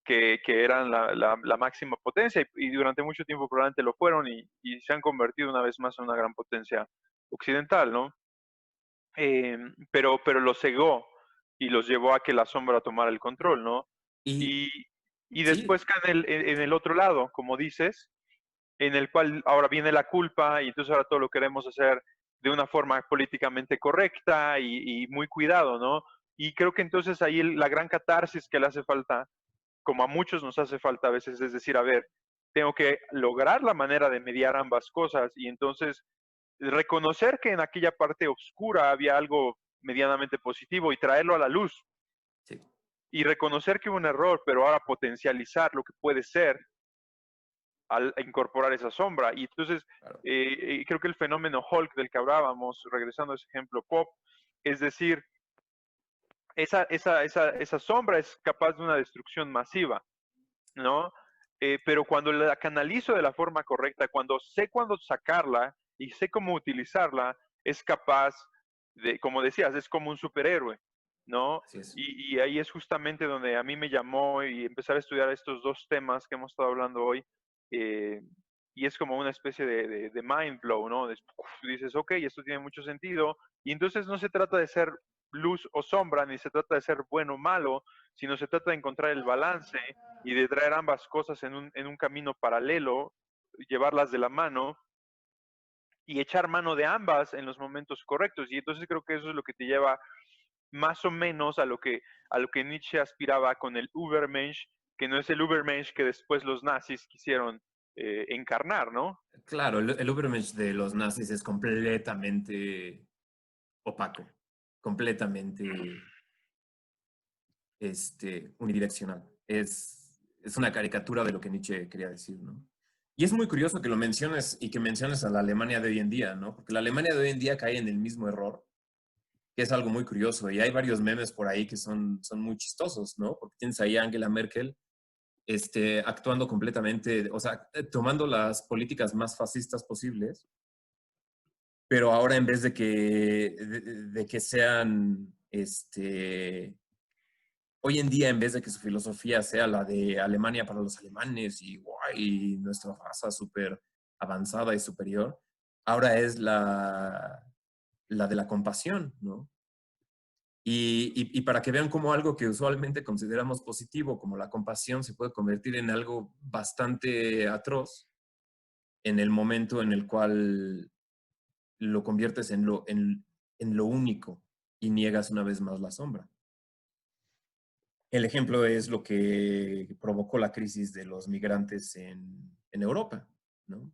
que eran la máxima potencia y durante mucho tiempo probablemente lo fueron y se han convertido una vez más en una gran potencia occidental, ¿no? Pero los cegó y los llevó a que la sombra tomara el control, ¿no? Y Y, y sí, después cae en el otro lado, como dices, en el cual ahora viene la culpa y entonces ahora todo lo queremos hacer de una forma políticamente correcta y muy cuidado, ¿no? Y creo que entonces ahí la gran catarsis que le hace falta, como a muchos nos hace falta a veces, es decir, a ver, tengo que lograr la manera de mediar ambas cosas y entonces reconocer que en aquella parte oscura había algo medianamente positivo y traerlo a la luz sí, y reconocer que hubo un error, pero ahora potencializar lo que puede ser al incorporar esa sombra. Y entonces claro. creo que el fenómeno Hulk del que hablábamos, regresando a ese ejemplo pop, es decir, esa sombra es capaz de una destrucción masiva, ¿no? Pero cuando la canalizo de la forma correcta, cuando sé cuándo sacarla y sé cómo utilizarla, es capaz de, como decías, es como un superhéroe, ¿no? Así es. Y ahí es justamente donde a mí me llamó y empezar a estudiar estos dos temas que hemos estado hablando hoy. eh, y es como una especie de mind blow, ¿no? Dices, ok, esto tiene mucho sentido. Y entonces no se trata de ser luz o sombra, ni se trata de ser bueno o malo, sino se trata de encontrar el balance y de traer ambas cosas en un camino paralelo, llevarlas de la mano y echar mano de ambas en los momentos correctos. Y entonces creo que eso es lo que te lleva más o menos a lo que Nietzsche aspiraba con el Übermensch, que no es el Übermensch que después los nazis quisieron encarnar, ¿no? Claro, el Übermensch de los nazis es completamente opaco, completamente unidireccional. Es una caricatura de lo que Nietzsche quería decir, ¿no? Y es muy curioso que lo menciones y que menciones a la Alemania de hoy en día, ¿no? Porque la Alemania de hoy en día cae en el mismo error, que es algo muy curioso. Y hay varios memes por ahí que son muy chistosos, ¿no? Porque tienes ahí a Angela Merkel actuando completamente, o sea, tomando las políticas más fascistas posibles, pero ahora en vez de que sean, hoy en día en vez de que su filosofía sea la de Alemania para los alemanes y, guay, nuestra raza súper avanzada y superior, ahora es la de la compasión, ¿no? Y para que vean cómo algo que usualmente consideramos positivo, como la compasión, se puede convertir en algo bastante atroz en el momento en el cual lo conviertes en lo único y niegas una vez más la sombra. El ejemplo es lo que provocó la crisis de los migrantes en Europa, ¿no?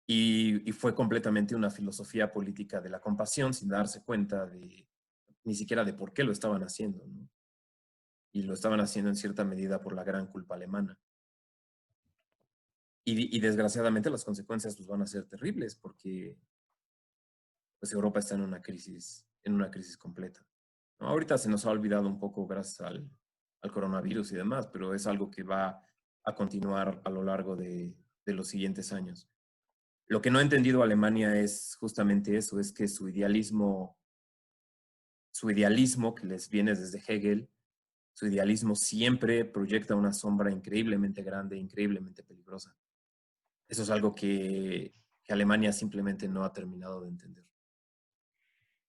Y fue completamente una filosofía política de la compasión sin darse cuenta ni siquiera de por qué lo estaban haciendo, ¿no? Y lo estaban haciendo en cierta medida por la gran culpa alemana. Y desgraciadamente las consecuencias pues, van a ser terribles porque pues, Europa está en una crisis completa, ¿no? Ahorita se nos ha olvidado un poco gracias al coronavirus y demás, pero es algo que va a continuar a lo largo de los siguientes años. Lo que no ha entendido Alemania es justamente eso, es que su idealismo que les viene desde Hegel, su idealismo siempre proyecta una sombra increíblemente grande, increíblemente peligrosa. Eso es algo que Alemania simplemente no ha terminado de entender.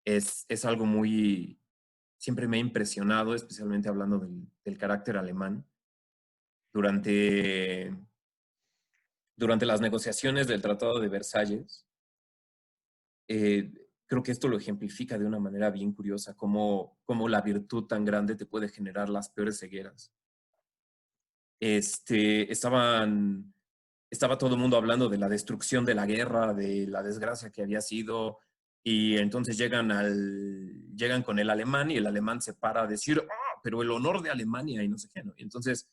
Es algo muy, siempre me ha impresionado, especialmente hablando del carácter alemán, durante, durante las negociaciones del Tratado de Versalles. Creo que esto lo ejemplifica de una manera bien curiosa, cómo la virtud tan grande te puede generar las peores cegueras. Estaba todo el mundo hablando de la destrucción de la guerra, de la desgracia que había sido, y entonces llegan con el alemán y el alemán se para a decir, pero el honor de Alemania y no sé qué, ¿no? Y entonces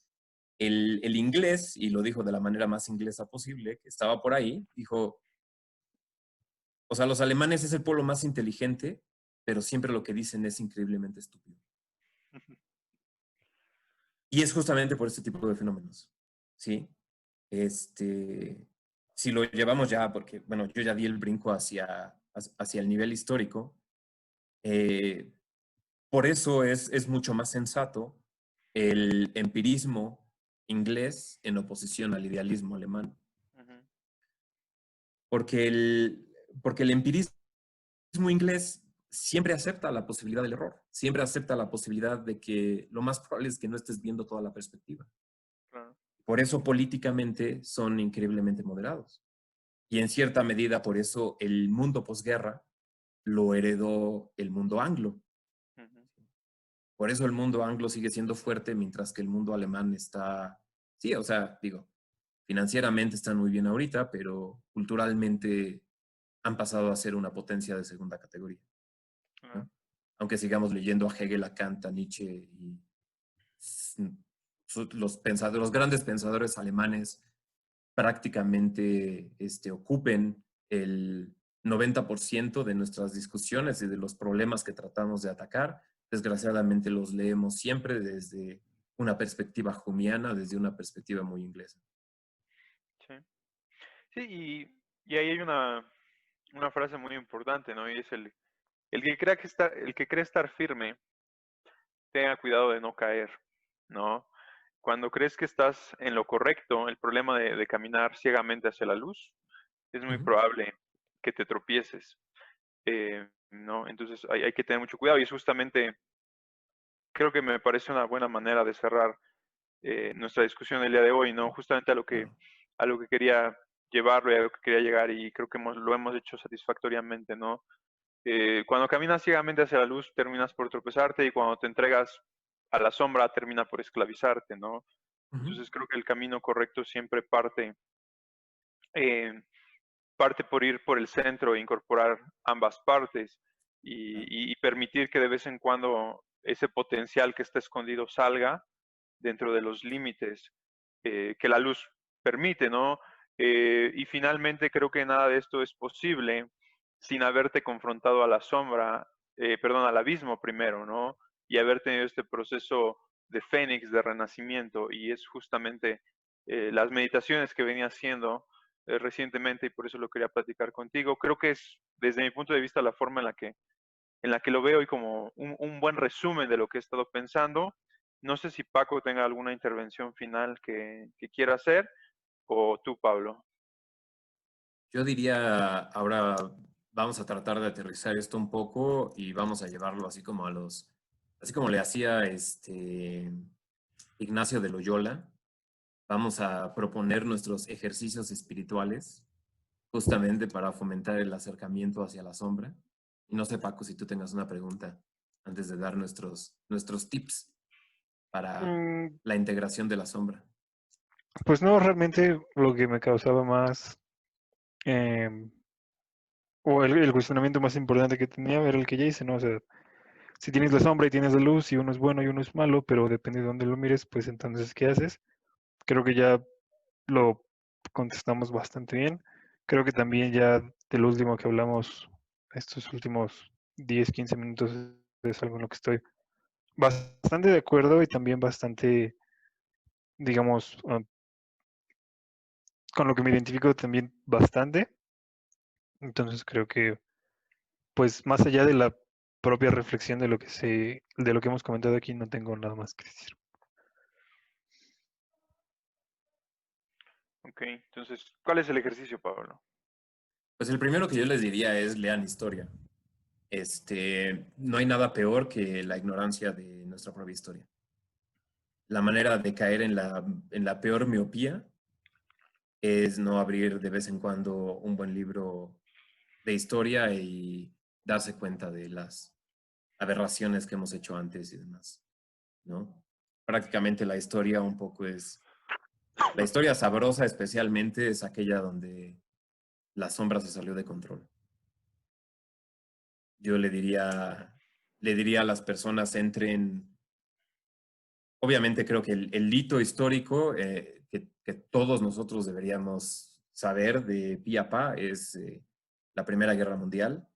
el inglés, y lo dijo de la manera más inglesa posible, que estaba por ahí, dijo, O sea, los alemanes es el pueblo más inteligente, pero siempre lo que dicen es increíblemente estúpido. Y es justamente por este tipo de fenómenos, ¿sí? Si lo llevamos ya, porque, bueno, yo ya di el brinco hacia el nivel histórico, eh, por eso es mucho más sensato el empirismo inglés en oposición al idealismo alemán. Ujú. Porque porque el empirismo inglés siempre acepta la posibilidad del error, siempre acepta la posibilidad de que lo más probable es que no estés viendo toda la perspectiva. Claro. Por eso políticamente son increíblemente moderados. Y en cierta medida por eso el mundo posguerra lo heredó el mundo anglo. Ujú. Por eso el mundo anglo sigue siendo fuerte mientras que el mundo alemán está, sí, o sea, digo, financieramente están muy bien ahorita, pero culturalmente han pasado a ser una potencia de segunda categoría, Claro. ¿no? Aunque sigamos leyendo a Hegel, a Kant, a Nietzsche y los grandes pensadores alemanes prácticamente ocupen el 90% de nuestras discusiones y de los problemas que tratamos de atacar. Desgraciadamente los leemos siempre desde una perspectiva humeana, desde una perspectiva muy inglesa. Sí. Sí, y ahí hay una frase muy importante, ¿no? Y es el que el que cree estar firme, tenga cuidado de no caer, ¿no? Cuando crees que estás en lo correcto, el problema de caminar ciegamente hacia la luz, es muy Ujú. probable que te tropieces, ¿no? Entonces hay que tener mucho cuidado y es justamente, creo que me parece una buena manera de cerrar nuestra discusión el día de hoy, ¿no? Justamente Claro. a lo que quería llevarlo y a lo que quería llegar y creo que lo hemos hecho satisfactoriamente, ¿no? Cuando caminas ciegamente hacia la luz terminas por tropezarte y cuando te entregas a la sombra termina por esclavizarte, ¿no? Ujú. Entonces creo que el camino correcto siempre eh, parte por ir por el centro e incorporar ambas partes Claro. y permitir que de vez en cuando ese potencial que está escondido salga dentro de los límites que la luz permite, ¿no? Y finalmente creo que nada de esto es posible sin haberte confrontado a la sombra, perdón, al abismo primero, ¿no? Y haber tenido este proceso de fénix, de renacimiento, y es justamente las meditaciones que venía haciendo recientemente y por eso lo quería platicar contigo. Creo que es, desde mi punto de vista, la forma en la que lo veo y como un buen resumen de lo que he estado pensando. No sé si Paco tenga alguna intervención final que quiera hacer o tú, Pablo. Yo diría, ahora vamos a tratar de aterrizar esto un poco y vamos a llevarlo así como así como le hacía Ignacio de Loyola. Vamos a proponer nuestros ejercicios espirituales justamente para fomentar el acercamiento hacia la sombra. Y no sé, Paco, si tú tengas una pregunta antes de dar nuestros tips para Mm, la integración de la sombra. Pues no, realmente lo que me causaba más, em, o el cuestionamiento más importante que tenía era el que ya hice, ¿no? O sea, si tienes la sombra y tienes la luz y uno es bueno y uno es malo, pero depende de dónde lo mires, pues entonces, ¿qué haces? Creo que ya lo contestamos bastante bien. Creo que también ya del último que hablamos, estos últimos 10 15 minutos es algo en lo que estoy bastante de acuerdo y también bastante, digamos, con lo que me identifico también bastante. Entonces creo que, pues más allá de la propia reflexión de lo que hemos comentado aquí, no tengo nada más que decir. Ok, entonces, ¿cuál es el ejercicio, Pablo? Pues el primero que yo les diría es lean historia. No hay nada peor que la ignorancia de nuestra propia historia. La manera de caer en la peor miopía es no abrir de vez en cuando un buen libro de historia y darse cuenta de las aberraciones que hemos hecho antes y demás, ¿no? Prácticamente la historia un poco la historia sabrosa especialmente es aquella donde la sombra se salió de control. Yo le diría a las personas entren, obviamente creo que el hito histórico que todos nosotros deberíamos saber de pie a pa es la Primera Guerra Mundial.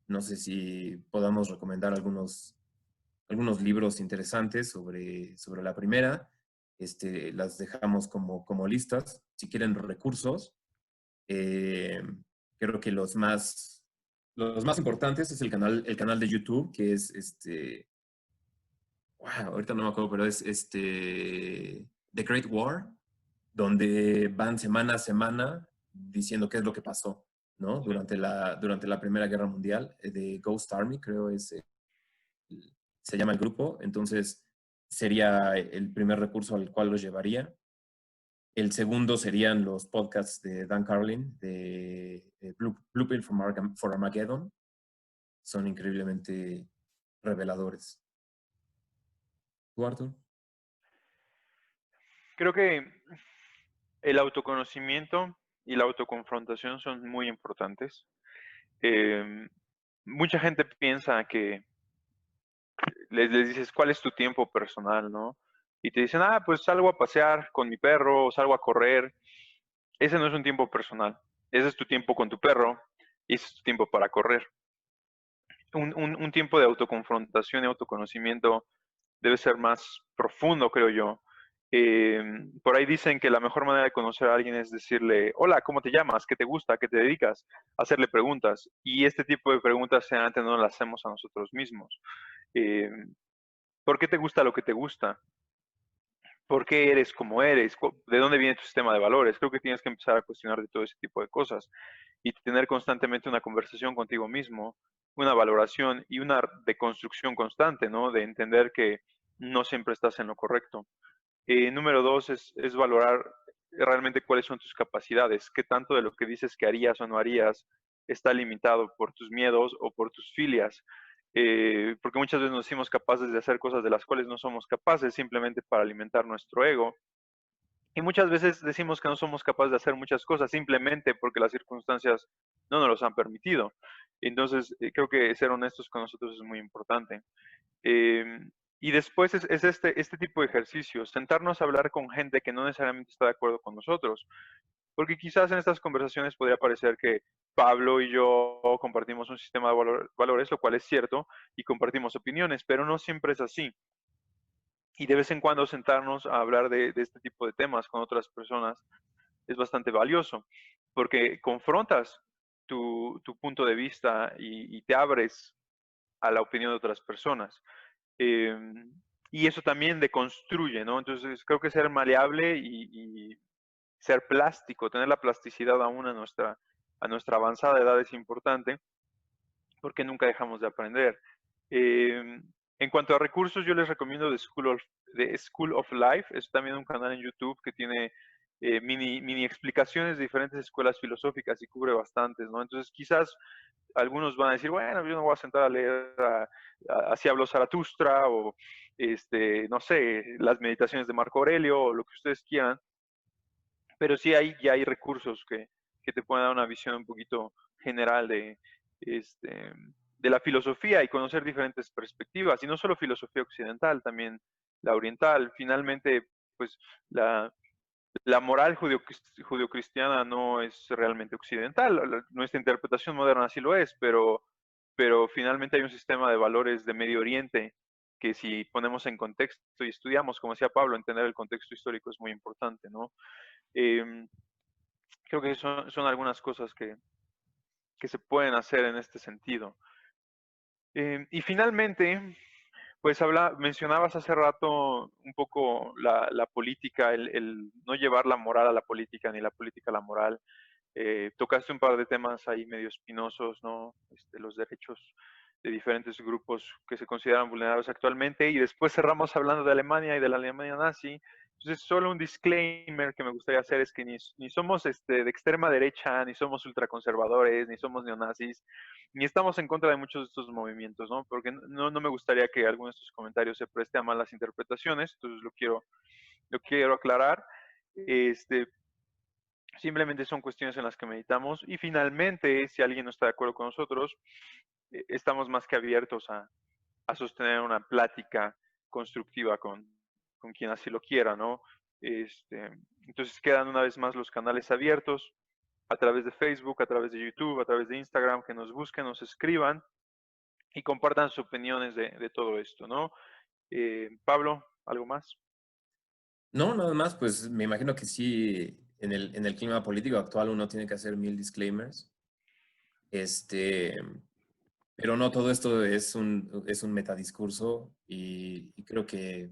No sé si podamos recomendar algunos libros interesantes sobre la primera. Las dejamos como listas. Si quieren recursos, eh, creo que los más importantes es el canal de YouTube, que es ahorita no me acuerdo, pero es The Great War, donde van semana a semana diciendo qué es lo que pasó, ¿no? Durante la Primera Guerra Mundial, de Ghost Army, creo se llama el grupo. Entonces, sería el primer recurso al cual los llevaría. El segundo serían los podcasts de Dan Carlin, de Blue Pill for Armageddon. Son increíblemente reveladores. ¿Tú, Arthur? Creo que el autoconocimiento y la autoconfrontación son muy importantes. Mucha gente piensa que les dices, ¿cuál es tu tiempo personal, no? Y te dicen, pues salgo a pasear con mi perro, o salgo a correr. Ese no es un tiempo personal. Ese es tu tiempo con tu perro y ese es tu tiempo para correr. Un tiempo de autoconfrontación y autoconocimiento debe ser más profundo, creo yo. Por ahí dicen que la mejor manera de conocer a alguien es decirle, hola, ¿cómo te llamas? ¿Qué te gusta? ¿A qué te dedicas? Hacerle preguntas. Y este tipo de preguntas generalmente no las hacemos a nosotros mismos. Eh, ¿Por qué te gusta lo que te gusta? ¿Por qué eres como eres? ¿De dónde viene tu sistema de valores? Creo que tienes que empezar a cuestionar de todo ese tipo de cosas y tener constantemente una conversación contigo mismo, una valoración y una deconstrucción constante, ¿no? De entender que no siempre estás en lo correcto. Número dos es valorar realmente cuáles son tus capacidades, qué tanto de lo que dices que harías o no harías está limitado por tus miedos o por tus filias. Porque muchas veces nos decimos capaces de hacer cosas de las cuales no somos capaces simplemente para alimentar nuestro ego. Y muchas veces decimos que no somos capaces de hacer muchas cosas simplemente porque las circunstancias no nos los han permitido. Entonces, creo que ser honestos con nosotros es muy importante. Eh, y después es este tipo de ejercicios, sentarnos a hablar con gente que no necesariamente está de acuerdo con nosotros, porque quizás en estas conversaciones podría parecer que Pablo y yo compartimos un sistema de valores, lo cual es cierto, y compartimos opiniones, pero no siempre es así. Y de vez en cuando sentarnos a hablar de este tipo de temas con otras personas es bastante valioso, porque confrontas tu punto de vista y te abres a la opinión de otras personas. Eh, y eso también deconstruye, ¿no? Entonces creo que ser maleable y ser plástico, tener la plasticidad aún a nuestra avanzada edad es importante porque nunca dejamos de aprender. Eh, en cuanto a recursos, yo les recomiendo The School of Life. Es también un canal en YouTube que tiene mini explicaciones de diferentes escuelas filosóficas y cubre bastantes, ¿no? Entonces quizás algunos van a decir, bueno, yo no voy a sentar a leer Así habló Zaratustra o, no sé, las meditaciones de Marco Aurelio o lo que ustedes quieran, pero sí ya hay recursos que te pueden dar una visión un poquito general este, de la filosofía y conocer diferentes perspectivas, y no solo filosofía occidental, también la oriental. Finalmente, pues la moral judio-cristiana no es realmente occidental. Nuestra interpretación moderna sí lo es, pero finalmente hay un sistema de valores de Medio Oriente que si ponemos en contexto y estudiamos, como decía Pablo, entender el contexto histórico es muy importante, ¿no? Eh, Creo que son algunas cosas que se pueden hacer en este sentido. Y finalmente, pues mencionabas hace rato un poco la política, el no llevar la moral a la política ni la política a la moral. Tocaste un par de temas ahí medio espinosos, ¿no? Los derechos de diferentes grupos que se consideran vulnerables actualmente, y después cerramos hablando de Alemania y de la Alemania nazi. Entonces, solo un disclaimer que me gustaría hacer es que ni somos de extrema derecha, ni somos ultraconservadores, ni somos neonazis, ni estamos en contra de muchos de estos movimientos, ¿no? Porque no me gustaría que alguno de estos comentarios se preste a malas interpretaciones, entonces lo quiero aclarar. Este, Simplemente son cuestiones en las que meditamos y finalmente, si alguien no está de acuerdo con nosotros, estamos más que abiertos a sostener una plática constructiva con quien así lo quiera, ¿no? Entonces quedan una vez más los canales abiertos. a través de Facebook, a través de YouTube, a través de Instagram, que nos busquen, nos escriban y compartan sus opiniones de todo esto, ¿no? Pablo, ¿algo más? No, nada más, pues me imagino que sí, en el clima político actual uno tiene que hacer 1000 disclaimers. Este, pero no todo esto es un metadiscurso y creo que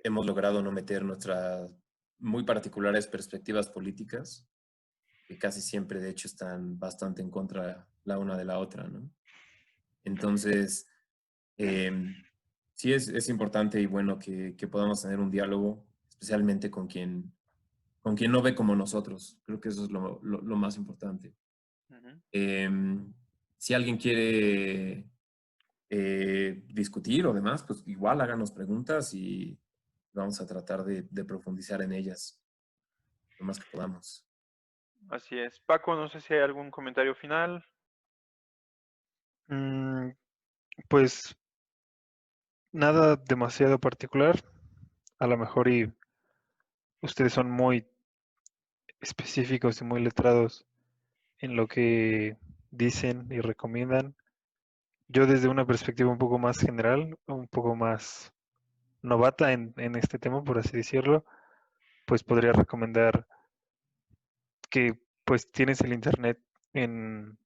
hemos logrado no meter nuestras muy particulares perspectivas políticas, que casi siempre de hecho están bastante en contra la una de la otra, ¿no? Entonces, sí es importante y bueno que podamos tener un diálogo, especialmente con quien no ve como nosotros. Creo que eso es lo más importante. Ujú. Si alguien quiere discutir o demás, pues igual háganos preguntas y vamos a tratar de profundizar en ellas lo más que podamos. Así es. Paco, no sé si hay algún comentario final. Mm, pues nada demasiado particular. A lo mejor y ustedes son muy específicos y muy letrados en lo que dicen y recomiendan. Yo desde una perspectiva un poco más general, un poco más novata en este tema, por así decirlo, pues podría recomendar que pues tienes el internet en,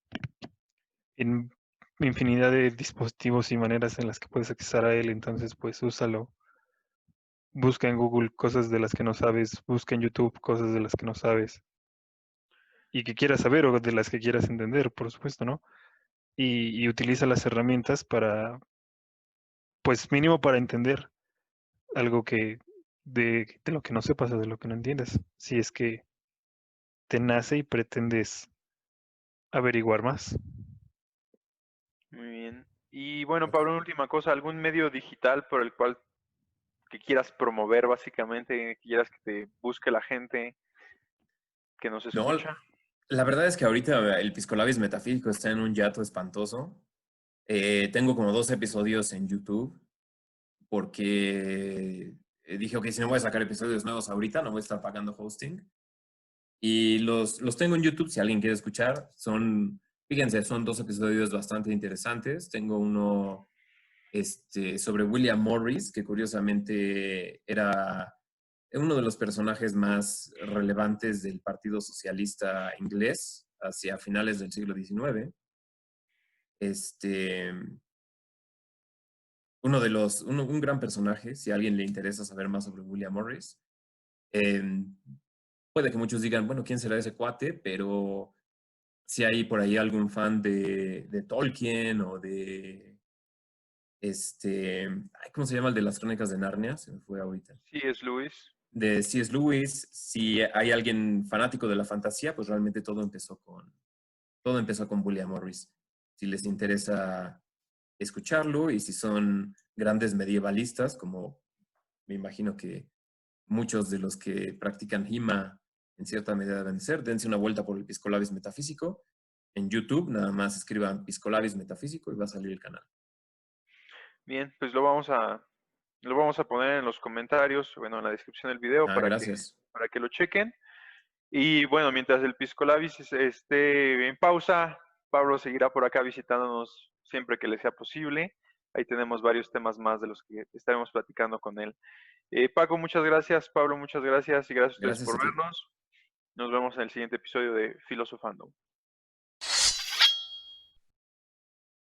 en infinidad de dispositivos y maneras en las que puedes accesar a él, entonces pues úsalo. Busca en Google cosas de las que no sabes, busca en YouTube cosas de las que no sabes y que quieras saber o de las que quieras entender, por supuesto, ¿no? Y utiliza las herramientas para, pues mínimo para entender algo que de lo que no sepas o de lo que no entiendas, si es que te nace y pretendes averiguar más. Muy bien. Y bueno, Pablo, una última cosa, ¿algún medio digital por el cual que quieras promover básicamente, que quieras que te busque la gente que nos No, escucha? la verdad es que ahorita el Piscolabis Metafísico está en un hiato espantoso. Tengo como 2 episodios en YouTube porque dije, ok, si no voy a sacar episodios nuevos ahorita, no voy a estar pagando hosting. Y los tengo en YouTube si alguien quiere escuchar. Fíjense, son 2 episodios bastante interesantes. Tengo uno sobre William Morris, que curiosamente era uno de los personajes más relevantes del Partido Socialista inglés hacia finales del siglo XIX. Este, un gran personaje, si a alguien le interesa saber más sobre William Morris. Puede que muchos digan, bueno, ¿quién será ese cuate? Pero si hay por ahí algún fan de Tolkien o de ¿cómo se llama el de las crónicas de Narnia? Se me fue ahorita. Sí, es Luis. De C.S. Lewis, si hay alguien fanático de la fantasía, pues realmente todo empezó con William Morris. Si les interesa escucharlo y si son grandes medievalistas, como me imagino que muchos de los que practican HIMA en cierta medida deben ser, dense una vuelta por el Piscolabis Metafísico. En YouTube nada más escriban Piscolabis Metafísico y va a salir el canal. Bien, pues lo vamos a poner en los comentarios, bueno, en la descripción del video Gracias. para que lo chequen. Y bueno, mientras el Pisco Labis esté en pausa, Pablo seguirá por acá visitándonos siempre que le sea posible. Ahí tenemos varios temas más de los que estaremos platicando con él. Paco, muchas gracias. Pablo, muchas gracias. Y gracias a ustedes Gracias por a ti. vernos. Nos vemos en el siguiente episodio de Filosofando.